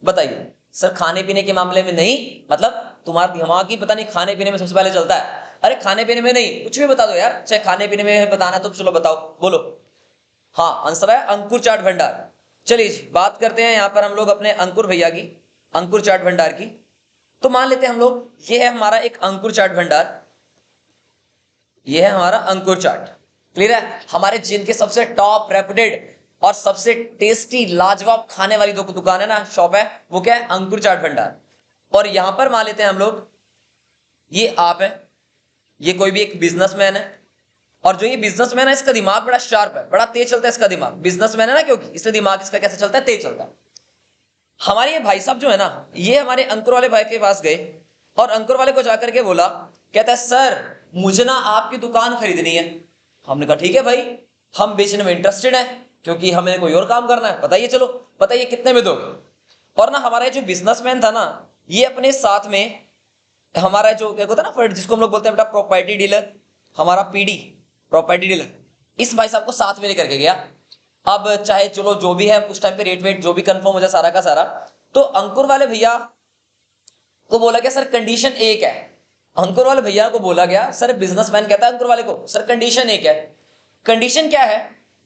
बताइए। सर खाने पीने के मामले में नहीं, मतलब तुम्हारा दिमाग ही पता नहीं खाने पीने में सबसे पहले चलता है। अरे खाने पीने में नहीं, कुछ भी बता दो यार, चाहे खाने पीने में बताना तो चलो बताओ, बोलो। हाँ आंसर है अंकुर चाट भंडार। चलिए जी बात करते हैं यहां पर हम लोग अपने अंकुर भैया की, अंकुर चाट भंडार की। तो मान लेते हैं हम लोग, ये है हमारा एक अंकुर चाट भंडार, ये है हमारा अंकुर चाट। क्लियर है? हमारे जींद के सबसे टॉप रेपुटेड और सबसे टेस्टी लाजवाब खाने वाली दो दुकान है ना, शॉप है, वो क्या है, अंकुर चाट भंडार। और यहां पर मान लेते हैं हम लोग, ये आप है, ये कोई भी एक बिजनेसमैन है, और जो ये बिजनेसमैन है इसका दिमाग बड़ा शार्प है, बड़ा तेज चलता है इसका दिमाग, बिजनेसमैन है ना, क्योंकि इसलिए दिमाग इसका कैसे चलता है, तेज चलता है। हमारे ये भाई साहब जो है ना, ये हमारे अंकुर वाले भाई के पास गए और अंकुर वाले को जाकर के बोला, कहता है सर मुझे ना आपकी दुकान खरीदनी है। हमने कहा ठीक है भाई, हम बेचने में इंटरेस्टेड है, क्योंकि हमें कोई और काम करना है, बताइए, चलो बताइए कितने में दोगे। और ना हमारा जो बिजनेसमैन था ना, ये अपने साथ में हमारा जो क्या होता है ना, जिसको हम लोग बोलते हैं बेटा प्रॉपर्टी डीलर, हमारा पीडी प्रॉपर्टी डीलर, इस भाई साहब को साथ में लेकर के गया। अब चाहे चलो जो भी है उस टाइम पे रेट वेट जो भी कंफर्म हो जाए सारा का सारा, तो अंकुर वाले भैया को बोला गया सर कंडीशन एक है। अंकुर वाले भैया को बोला गया, सर बिजनेसमैन कहता है अंकुर वाले को, सर कंडीशन एक है। कंडीशन क्या है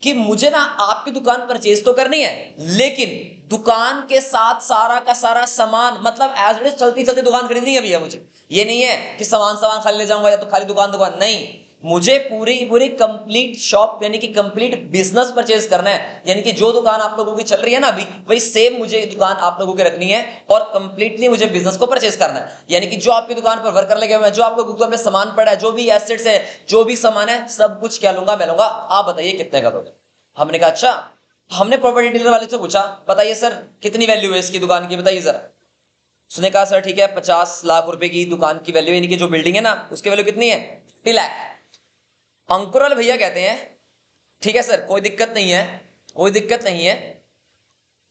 कि मुझे ना आपकी दुकान परचेज तो करनी है, लेकिन दुकान के साथ सारा का सारा सामान, मतलब एज इट इज चलती चलती दुकान खरीदनी है भैया मुझे। ये नहीं है कि सामान खाली ले जाऊंगा या तो खाली दुकान, नहीं, मुझे पूरी कंप्लीट शॉप यानी कि कंप्लीट बिजनेस परचेज करना है। यानी कि जो दुकान आप लोगों की चल रही है ना अभी, वही सेम मुझे दुकान आप लोगों की रखनी है और कंप्लीटली मुझे बिजनेस को परचेज करना है। यानी कि जो आपकी दुकान पर वर्कर लगे हुए हैं, जो आप लोगों दुकान पे सामान पड़ा है, जो भी एसेट्स है, जो भी सामान है, सब कुछ क्या लूंगा, मैं लूंगा, आप बताइए कितने का दोगे। हमने कहा अच्छा। हमने प्रॉपर्टी डीलर वाले से पूछा, बताइए सर कितनी वैल्यू है इसकी दुकान की, बताइए जरा। उसने कहा सर ठीक है 50 लाख रुपए की दुकान की वैल्यू, यानी कि जो बिल्डिंग है ना उसकी वैल्यू कितनी है, 50 लाख। अंकुर वाले भैया कहते हैं ठीक है सर कोई दिक्कत नहीं है, कोई दिक्कत नहीं है,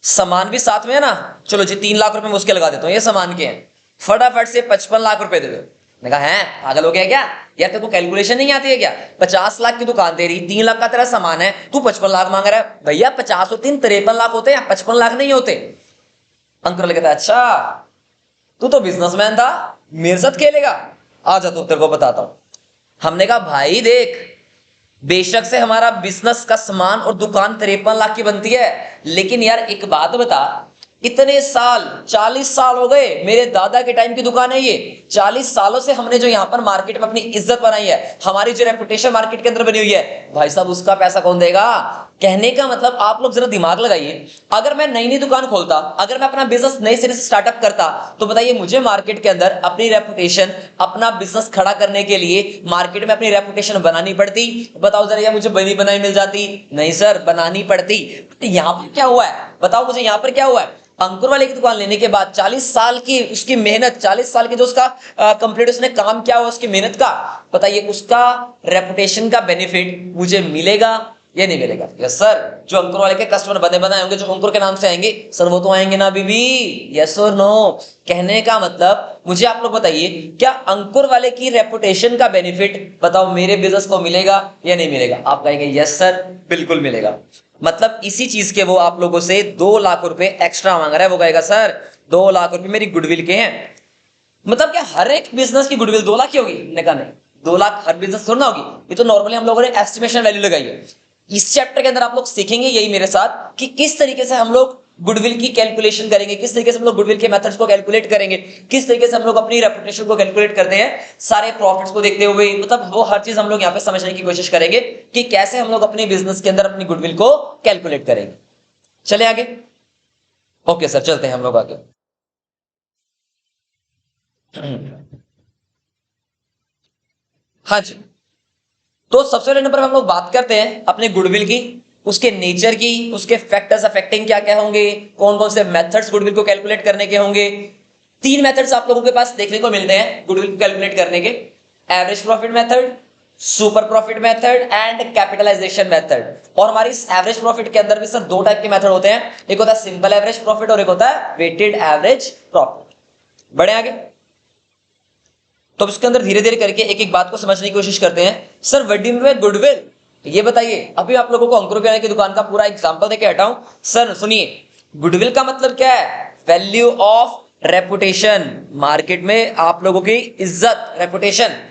सामान भी साथ में है ना, चलो जी 3 लाख रुपए मैं उसके लगा देता हूं, ये सामान के हैं, फटाफट से 55 लाख रुपए दे दो। मैं कहा है पागल हो गया क्या यार, तेरे को कैलकुलेशन नहीं आती है क्या, 50 लाख की दुकान तेरी, 3 लाख का तेरा सामान है, तू 55 लाख मांग रहा है। भैया 50 और 3 53 लाख होते हैं, 55 लाख नहीं होते। अंकुर कहता है अच्छा तू तो बिजनेसमैन था, मेरे साथ खेलेगा, आ जा तो तेरे को बताता हूं। हमने कहा भाई देख, बेशक से हमारा बिजनेस का सामान और दुकान 53 लाख की बनती है, लेकिन यार एक बात बता, इतने साल 40 साल हो गए, मेरे दादा के टाइम की दुकान है ये, 40 सालों से हमने जो यहां पर मार्केट में अपनी इज्जत बनाई है, हमारी जो रेपुटेशन मार्केट के अंदर बनी हुई है, भाई साहब उसका पैसा कौन देगा। कहने का मतलब आप लोग जरा दिमाग लगाइए, अगर मैं नई नई दुकान खोलता, अगर मैं अपना बिजनेस नए सिरे से स्टार्टअप करता, तो बताइए मुझे मार्केट के अंदर अपनी रेपुटेशन, अपना बिजनेस खड़ा करने के लिए मार्केट में अपनी रेपुटेशन बनानी पड़ती। बताओ जरा, या मुझे बनी बनाई मिल जाती? नहीं सर, बनानी पड़ती। यहां पर क्या हुआ है बताओ मुझे, यहां पर क्या हुआ है? अंकुर वाले की दुकान लेने के बाद 40 साल की उसकी मेहनत, 40 साल की जो उसका कंप्लीट उसने काम किया हुआ उसकी मेहनत का, बताइए उसका रेपुटेशन का बेनिफिट मुझे मिलेगा या नहीं मिलेगा? यस सर, जो अंकुर वाले के कस्टमर बने बनाए होंगे, जो अंकुर के नाम से आएंगे सर, वो तो आएंगे ना बीबी। यस और नो? कहने का मतलब मुझे आप लोग बताइए, क्या अंकुर वाले की रेपुटेशन का बेनिफिट बताओ मेरे बिजनेस को मिलेगा या नहीं मिलेगा? आप कहेंगे यस सर, बिल्कुल मिलेगा। मतलब इसी चीज के वो आप लोगों से 2 लाख रुपए एक्स्ट्रा मांग रहा है। वो कहेगा सर 2 लाख रुपए मेरी गुडविल के हैं। मतलब क्या हर एक बिजनेस की गुडविल 2 लाख की होगी? मैंने कहा नहीं, 2 लाख हर बिजनेस थोड़ा ना होगी, ये तो नॉर्मली हम लोगों ने एस्टिमेशन वैल्यू लगाई है। इस चैप्टर के अंदर आप लोग सीखेंगे यही मेरे साथ कि किस तरीके से हम लोग गुडविल की कैलकुलेशन करेंगे, किस तरीके से हम लोग गुडविल के मेथड्स को कैलकुलेट करेंगे, किस तरीके से हम लोग अपनी रेपुटेशन को कैलकुलेट करते हैं, सारे प्रॉफिट्स को देखते हुए। मतलब वो हर चीज हम लोग यहाँ पे समझने की कोशिश करेंगे कि कैसे हम लोग अपने बिजनेस के अंदर अपनी गुडविल को कैलकुलेट करेंगे। चले आगे। ओके सर, चलते हैं हम लोग आगे। हाँ जी, तो सबसे पहले नंबर पर हम लोग बात करते हैं अपने गुडविल की, उसके नेचर की, उसके फैक्टर्स अफेक्टिंग क्या क्या होंगे, कौन कौन से मेथड्स गुडविल को कैलकुलेट करने के होंगे। 3 मेथड्स आप लोगों के पास देखने को मिलते हैं गुडविल को कैलकुलेट करने के: average profit method, super profit method and capitalization method. और हमारी इस एवरेज प्रॉफिट के अंदर भी सर 2 टाइप के मेथड होते हैं, एक होता है सिंपल एवरेज प्रॉफिट और एक होता है वेटेड एवरेज प्रॉफिट। बढ़े आगे, तो इसके अंदर धीरे धीरे करके एक एक बात को समझने की कोशिश करते हैं। Sir what do you mean by goodwill, ये बताइए। अभी आप लोगों को अंकुर किराने की दुकान का पूरा एग्जांपल देके हटाऊं। सर सुनिए, गुडविल का मतलब क्या है? वैल्यू ऑफ रेपुटेशन, मार्केट में आप लोगों की इज्जत, reputation.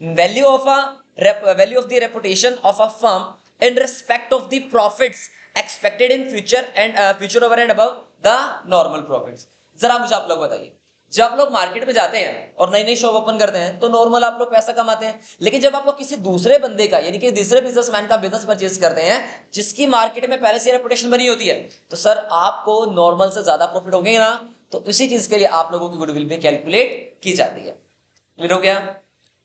Value of the reputation of a firm in respect of the profits expected in future and future over and above the normal profits. जरा मुझे आप लोग बताइए, जब आप लोग मार्केट में जाते हैं और नई नई शॉप ओपन करते हैं तो नॉर्मल आप लोग पैसा कमाते हैं, लेकिन जब आप लोग किसी दूसरे बंदे का यानी कि दूसरे बिजनेसमैन का बिजनेस परचेज करते हैं जिसकी मार्केट में पहले से रेपुटेशन बनी होती है, तो सर आपको नॉर्मल से ज्यादा प्रॉफिट होंगे ना। तो इसी चीज के लिए आप लोगों की गुडविल भी कैलकुलेट की जाती है। क्लियर हो गया?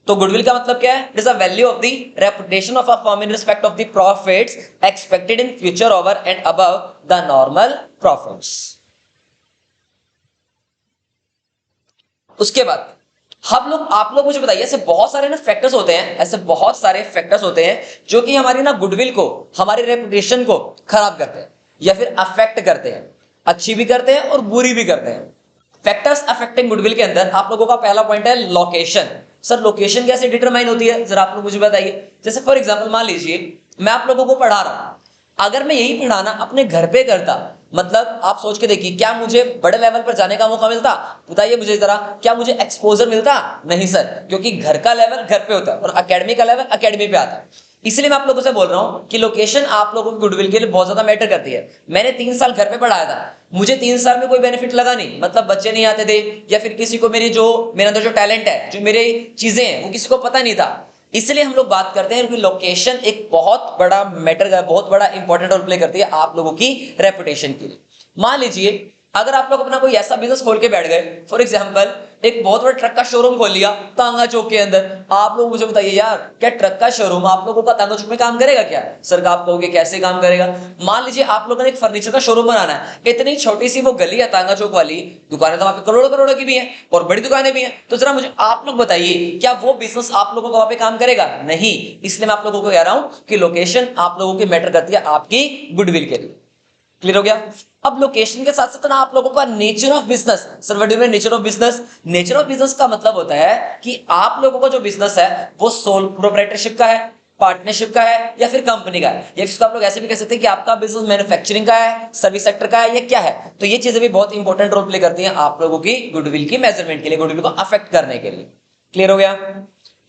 तो गुडविल का मतलब क्या है? It is a value of the reputation of a firm in respect of the profits expected in future over and above the normal profits. उसके बाद हम लोग, आप लोग मुझे बताइए, ऐसे बहुत सारे ना फैक्टर्स होते हैं, ऐसे बहुत सारे फैक्टर्स होते हैं जो कि हमारी ना गुडविल को, हमारी रेपुटेशन को खराब करते हैं या फिर अफेक्ट करते हैं, अच्छी भी करते हैं और बुरी भी करते हैं। फैक्टर्स अफेक्टिंग गुडविल के अंदर आप लोगों का पहला पॉइंट है लोकेशन। सर लोकेशन कैसे डिटरमाइन होती है, जरा आप लोग मुझे बताइए। जैसे फॉर एग्जांपल मान लीजिए मैं आप लोगों को पढ़ा रहा हूं, अगर मैं यही पढ़ाना अपने घर पे करता, मतलब आप सोच के देखिए, क्या मुझे बड़े लेवल पर जाने का मौका मिलता? बताइए मुझे जरा, क्या मुझे एक्सपोजर मिलता? नहीं सर, क्योंकि घर का लेवल घर पे होता है और एकेडमी का लेवल एकेडमी पे आता है। इसलिए मैं आप लोगों से बोल रहा हूं कि लोकेशन आप लोगों की गुडविल के लिए बहुत ज्यादा मैटर करती है। मैंने 3 साल घर पे पढ़ाया था, मुझे 3 साल में कोई बेनिफिट लगा नहीं, मतलब बच्चे नहीं आते थे या फिर किसी को मेरे अंदर जो टैलेंट है, जो मेरी चीजें हैं, वो किसी को पता नहीं था। इसलिए हम लोग बात करते हैं कि लोकेशन एक बहुत बड़ा मैटर, बहुत बड़ा इंपॉर्टेंट रोल प्ले करती है आप लोगों की रेपुटेशन के लिए। मान लीजिए अगर आप लोग अपना कोई ऐसा बिजनेस खोल के बैठ गए, फॉर एग्जांपल एक बहुत बड़ा ट्रक का शोरूम खोल लिया तांगा चौक के अंदर। आप लोग मुझे बताइए यार, क्या ट्रक का शोरूम आप लोगों का तांगा चौक में काम करेगा क्या? सर आप कहोगे कैसे काम करेगा? मान लीजिए आप लोगों ने एक फर्नीचर का शोरूम बनाना है, इतनी छोटी सी वो गली है तांगा चौक वाली, दुकानें तो वहां पे करोड़ों करोड़ों की भी है और बड़ी दुकानें भी हैं, तो जरा मुझे आप लोग बताइए, क्या वो बिजनेस आप लोगों को वहां पे काम करेगा? नहीं। इसलिए मैं आप लोगों को कह रहा हूं कि लोकेशन आप लोगों की मैटर करती है आपकी गुडविल के लिए। क्लियर हो गया? अब लोकेशन के साथ साथ ना आप लोगों का nature of business. Sir what do you mean nature of business? Nature of business का मतलब होता है कि आप लोगों का जो बिजनेस है वो सोल प्रोप्राइटरशिप का है, पार्टनरशिप का है या फिर कंपनी का है, या इसको आप लोग ऐसे भी कह सकते हैं कि आपका बिजनेस मैन्युफैक्चरिंग का है, सर्विस सेक्टर का है, या क्या है। तो ये चीजें भी बहुत इंपॉर्टेंट रोल प्ले करती हैं आप लोगों की गुडविल की मेजरमेंट के लिए, गुडविल को अफेक्ट करने के लिए। क्लियर हो गया।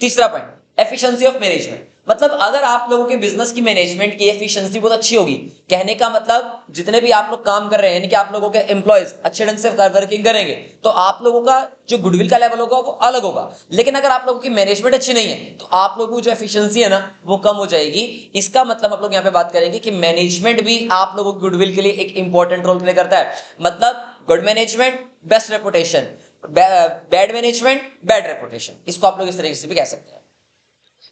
तीसरा पॉइंट, एफिशिएंसी ऑफ मैनेजमेंट। मतलब अगर आप लोगों के बिजनेस की मैनेजमेंट की एफिशिएंसी बहुत अच्छी होगी, कहने का मतलब जितने भी आप लोग काम कर रहे हैं, यानी कि आप लोगों के एम्प्लॉयज अच्छे ढंग से वर्किंग करेंगे, तो आप लोगों का जो गुडविल का लेवल होगा वो अलग होगा। लेकिन अगर आप लोगों की मैनेजमेंट अच्छी नहीं है तो आप लोगों की जो एफिशिएंसी है ना वो कम हो जाएगी। इसका मतलब आप लोग यहाँ पे बात करेंगे कि मैनेजमेंट भी आप लोगों के गुडविल के लिए एक इंपॉर्टेंट रोल प्ले करता है। मतलब good management best reputation, bad management bad reputation, इसको आप लोग इस तरीके से भी कह सकते हैं।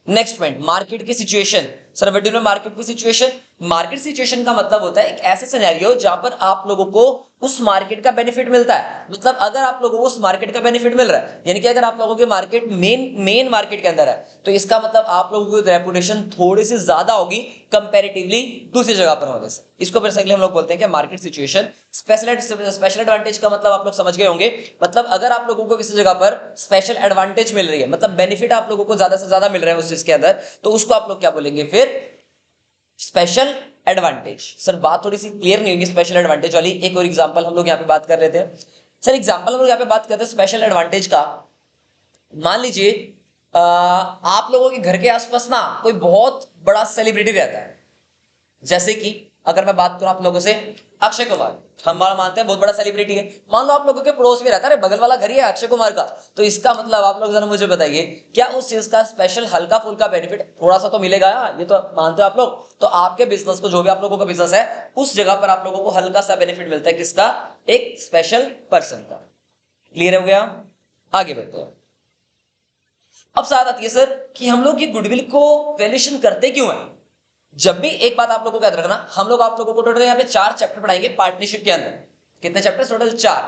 नेक्स्ट पॉइंट, मार्केट की situation. Sir what do you know market की सिचुएशन? मार्केट सिचुएशन का मतलब होता है एक ऐसे सिनेरियो जहां पर आप लोगों को उस मार्केट का बेनिफिट मिलता है। मतलब अगर आप लोगों को उस मार्केट का बेनिफिट मिल रहा है, यानी कि अगर आप लोगों के मार्केट मेन मार्केट के अंदर है, तो इसका मतलब आप लोगों की रेपुटेशन थोड़ी सी ज्यादा होगी कंपैरेटिवली दूसरी जगह पर होने से। इसको बेसिकली हम लोग बोलते हैं कि मार्केट सिचुएशन। स्पेशल एडवांटेज का मतलब आप लोग समझ गए होंगे। मतलब अगर आप लोगों को किसी जगह पर स्पेशल एडवांटेज मिल रही है, मतलब बेनिफिट आप लोगों को ज्यादा से ज्यादा मिल रहा है उस चीज के अंदर, तो उसको आप लोग क्या बोलेंगे फिर? Special advantage. सर बात थोड़ी सी क्लियर नहीं होगी स्पेशल एडवांटेज वाली। एक और एग्जांपल हम लोग यहाँ पे बात कर रहे थे। सर एग्जांपल हम लोग यहाँ पे बात करते हैं स्पेशल एडवांटेज का। मान लीजिए आप लोगों के घर के आसपास ना कोई बहुत बड़ा सेलिब्रिटी रहता है, जैसे कि अगर मैं बात करूं आप लोगों से, अक्षय कुमार हम मानते हैं बहुत बड़ा सेलिब्रिटी है। मान लो आप लोगों के पड़ोस में रहता है, बगल वाला घर ही है अक्षय कुमार का, तो इसका मतलब आप लोग जरा मुझे बताइए क्या उस चीज का स्पेशल हल्का फुल्का बेनिफिट थोड़ा सा तो मिलेगा? ये तो मानते हो आप लोग। तो आपके बिजनेस को, जो भी आप लोगों का बिजनेस है, उस जगह पर आप लोगों को हल्का सा बेनिफिट मिलता है। किसका? एक स्पेशल पर्सन का। क्लियर हो गया? आगे बढ़ते हैं। अब साथ आती है सर कि हम लोग ये गुडविल को वैल्यूएशन करते क्यों है। जब भी एक बात आप लोगों को याद रखना, हम लोग आप लोगों को टोटल यहाँ पे 4 चैप्टर पढ़ाएंगे पार्टनरशिप के अंदर। कितने चैप्टर? टोटल 4।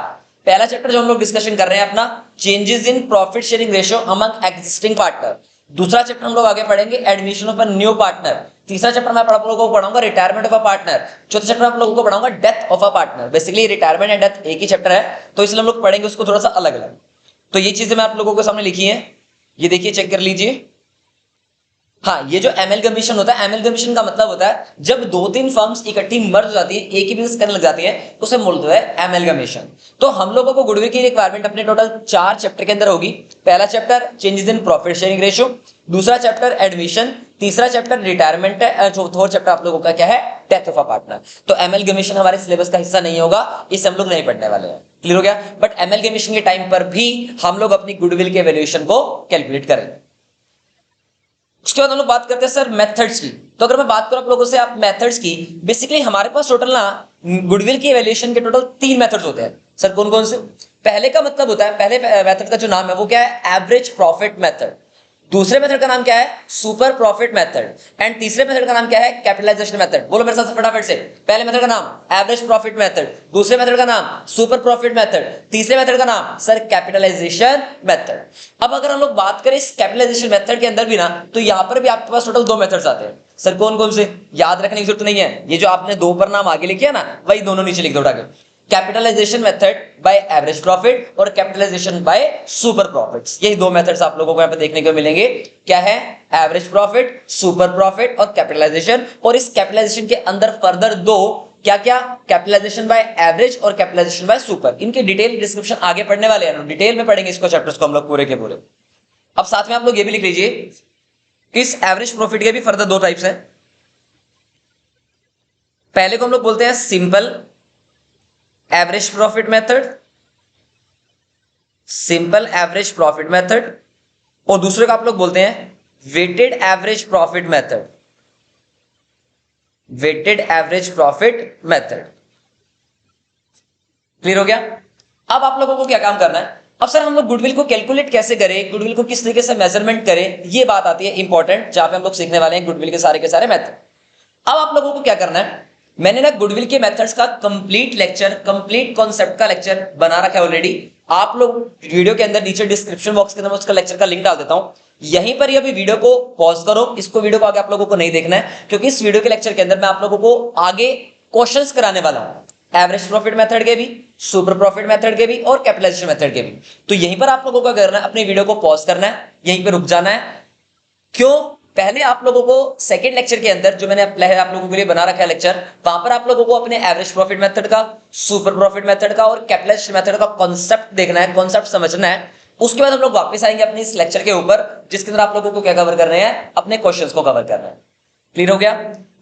पहला चैप्टर जो हम लोग डिस्कशन कर रहे हैं अपना, changes in profit sharing ratio among existing partner. दूसरा चैप्टर हम लोग आगे पढ़ेंगे admission of a new partner. तीसरा चैप्टर मैं आप लोगों को पढ़ाऊंगा रिटायरमेंट ऑफ अ पार्टनर। चौथा चैप्टर आप लोगों को पढ़ाऊंगा death of a partner. Basically retirement and death एक ही चैप्टर है, तो इसलिए हम लोग पढ़ेंगे उसको थोड़ा सा अलग अलग। तो ये चीजें मैं आप लोगों के सामने लिखी है, ये देखिए चेक कर लीजिए। हाँ, ये जो एमएलगमेशन होता है, एमएलगमेशन का मतलब होता है जब 2-3 फर्म्स इकट्ठी मर्ज हो जाती है, एक ही बिजनेस करने लग जाती है, उसे बोलते हैं एमएलगमेशन। तो हम लोगों को गुडविल की रिक्वायरमेंट अपने टोटल 4 चैप्टर के अंदर होगी। पहला chapter changes in profit sharing ratio, दूसरा चैप्टर एडमिशन, तीसरा चैप्टर रिटायरमेंट है, चौथा चैप्टर आप लोगों का क्या है? Death of a partner. तो एमएलगमेशन हमारे सिलेबस का हिस्सा नहीं होगा, इसे हम लोग नहीं पढ़ने वाले हैं। क्लियर हो गया? बट एमएलगमेशन के टाइम पर भी हम लोग अपनी गुडविल के वैल्यूएशन को कैलकुलेट करेंगे। उसके बाद हम लोग बात करते हैं सर मेथड्स की। तो अगर मैं बात करूं आप लोगों से आप मेथड्स की, बेसिकली हमारे पास टोटल ना गुडविल की इवैल्यूएशन के टोटल 3 मेथड्स होते हैं। सर कौन कौन से? पहले का मतलब होता है, पहले मेथड का जो नाम है वो क्या है? Average profit method. दूसरे मेथड का नाम क्या है? Super profit method. एंड तीसरे मेथड का नाम क्या है? Capitalization method. बोलो मेरे साथ फटाफट से। पहले मेथड का नाम एवरेज प्रॉफिट मेथड, दूसरे मेथड का नाम सुपर प्रॉफिट मेथड, तीसरे मेथड का नाम सर कैपिटलाइजेशन मेथड। अब अगर हम लोग बात करें इस कैपिटलाइजेशन मेथड के अंदर भी ना, तो यहां पर भी आपके पास टोटल 2 मेथड्स आते हैं। सर कौन कौन से? याद रखने की जरूरत नहीं है, ये जो आपने 2 पर नाम आगे लिखे है ना, वही दोनों नीचे लिख दो उठा के। Capitalization method by average profit और कैपिटलाइजेशन बाय सुपर प्रॉफिट्स। यही 2 मेथड्स आप लोगों को यहां पे देखने को मिलेंगे। क्या है? एवरेज प्रॉफिट, सुपर प्रॉफिट और कैपिटलाइजेशन। और इस कैपिटलाइजेशन के अंदर फर्दर 2 क्या क्या? कैपिटलाइजेशन बाय एवरेज और कैपिटलाइजेशन बाय सुपर। इनकी डिटेल डिस्क्रिप्शन आगे पढ़ने वाले हैं, डिटेल में पढ़ेंगे इसको चैप्टर्स को हम लोग पूरे के पूरे। अब साथ में आप लोग ये भी लिख लीजिए कि इस एवरेज प्रॉफिट के भी फर्दर 2 टाइप्स हैं। पहले को हम लोग बोलते हैं simple average profit method, simple average profit method, और दूसरे को आप लोग बोलते हैं weighted average profit method, weighted average profit method. Clear हो गया? अब आप लोगों को क्या काम करना है? अब सर हम लोग गुडविल को कैलकुलेट कैसे करें, गुडविल को किस तरीके से मेजरमेंट करें, ये बात आती है इंपॉर्टेंट, जहां पे हम लोग सीखने वाले हैं गुडविल के सारे मेथड। अब आप लोगों को क्या करना है, मैंने ना गुडविल के मेथड्स का कंप्लीट लेक्चर, कंप्लीट कॉन्सेप्ट का लेक्चर बना रखा है ऑलरेडी। आप लोग वीडियो के अंदर नीचे डिस्क्रिप्शन बॉक्स के अंदर उसका लेक्चर का लिंक डाल देता हूं, यहीं पर अभी वीडियो को पॉज करो। इसको वीडियो को आगे आप लोगों को नहीं देखना है, क्योंकि इस वीडियो के लेक्चर के अंदर मैं आप लोगों को आगे क्वेश्चंस कराने वाला हूं, एवरेज प्रॉफिट मेथड के भी, सुपर प्रॉफिट मेथड के भी और कैपिटलाइजेशन मेथड के भी। तो यहीं पर आप लोगों को करना है, अपनी वीडियो को पॉज करना है, यहीं पर रुक जाना है। क्यों? पहले आप लोगों को सेकंड लेक्चर के अंदर जो मैंने पहले आप लोगों के लिए बना रखा है लेक्चर, वहां पर आप लोगों को अपने एवरेज प्रॉफिट मेथड का, सुपर प्रॉफिट मेथड का और कैपिटलाइजेशन मेथड का कॉन्सेप्ट देखना है, कॉन्सेप्ट समझना है। उसके बाद हम लोग वापस आएंगे अपने इस लेक्चर के ऊपर, जिसके अंदर आप लोगों को क्या कवर कर रहे हैं, अपने क्वेश्चंस को कवर करना है। क्लियर हो गया?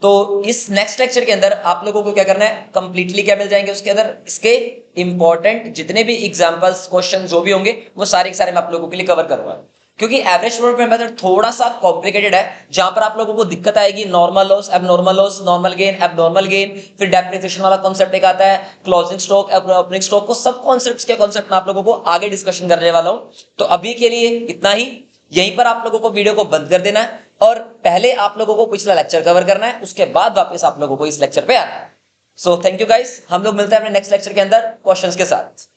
तो इस नेक्स्ट लेक्चर के अंदर आप लोगों को क्या करना है, कंप्लीटली क्या मिल जाएंगे उसके अंदर, इसके इंपॉर्टेंट जितने भी एग्जांपल्स, क्वेश्चन जो भी होंगे वो सारे के सारे मैं आप लोगों के लिए कवर करूंगा। क्योंकि एवरेज प्रॉफिट मेथड थोड़ा सा कॉम्प्लिकेटेड है, जहां पर आप लोगों को दिक्कत आएगी normal loss, abnormal loss, normal gain, abnormal gain, फिर डेप्रिसिएशन वाला कॉन्सेप्ट एक आता है, क्लोजिंग स्टॉक, ओपनिंग स्टॉक, को सब कॉन्सेप्ट्स के कॉन्सेप्ट में आप लोगों को आगे डिस्कशन करने वाला हूं। तो अभी के लिए इतना ही, यहीं पर आप लोगों को वीडियो को बंद कर देना है और पहले आप लोगों को पिछला लेक्चर कवर करना है, उसके बाद वापस आप लोगों को इस लेक्चर पे आना है। सो थैंक यू गाइस, हम लोग मिलते हैं अपने नेक्स्ट लेक्चर के अंदर क्वेश्चंस के साथ।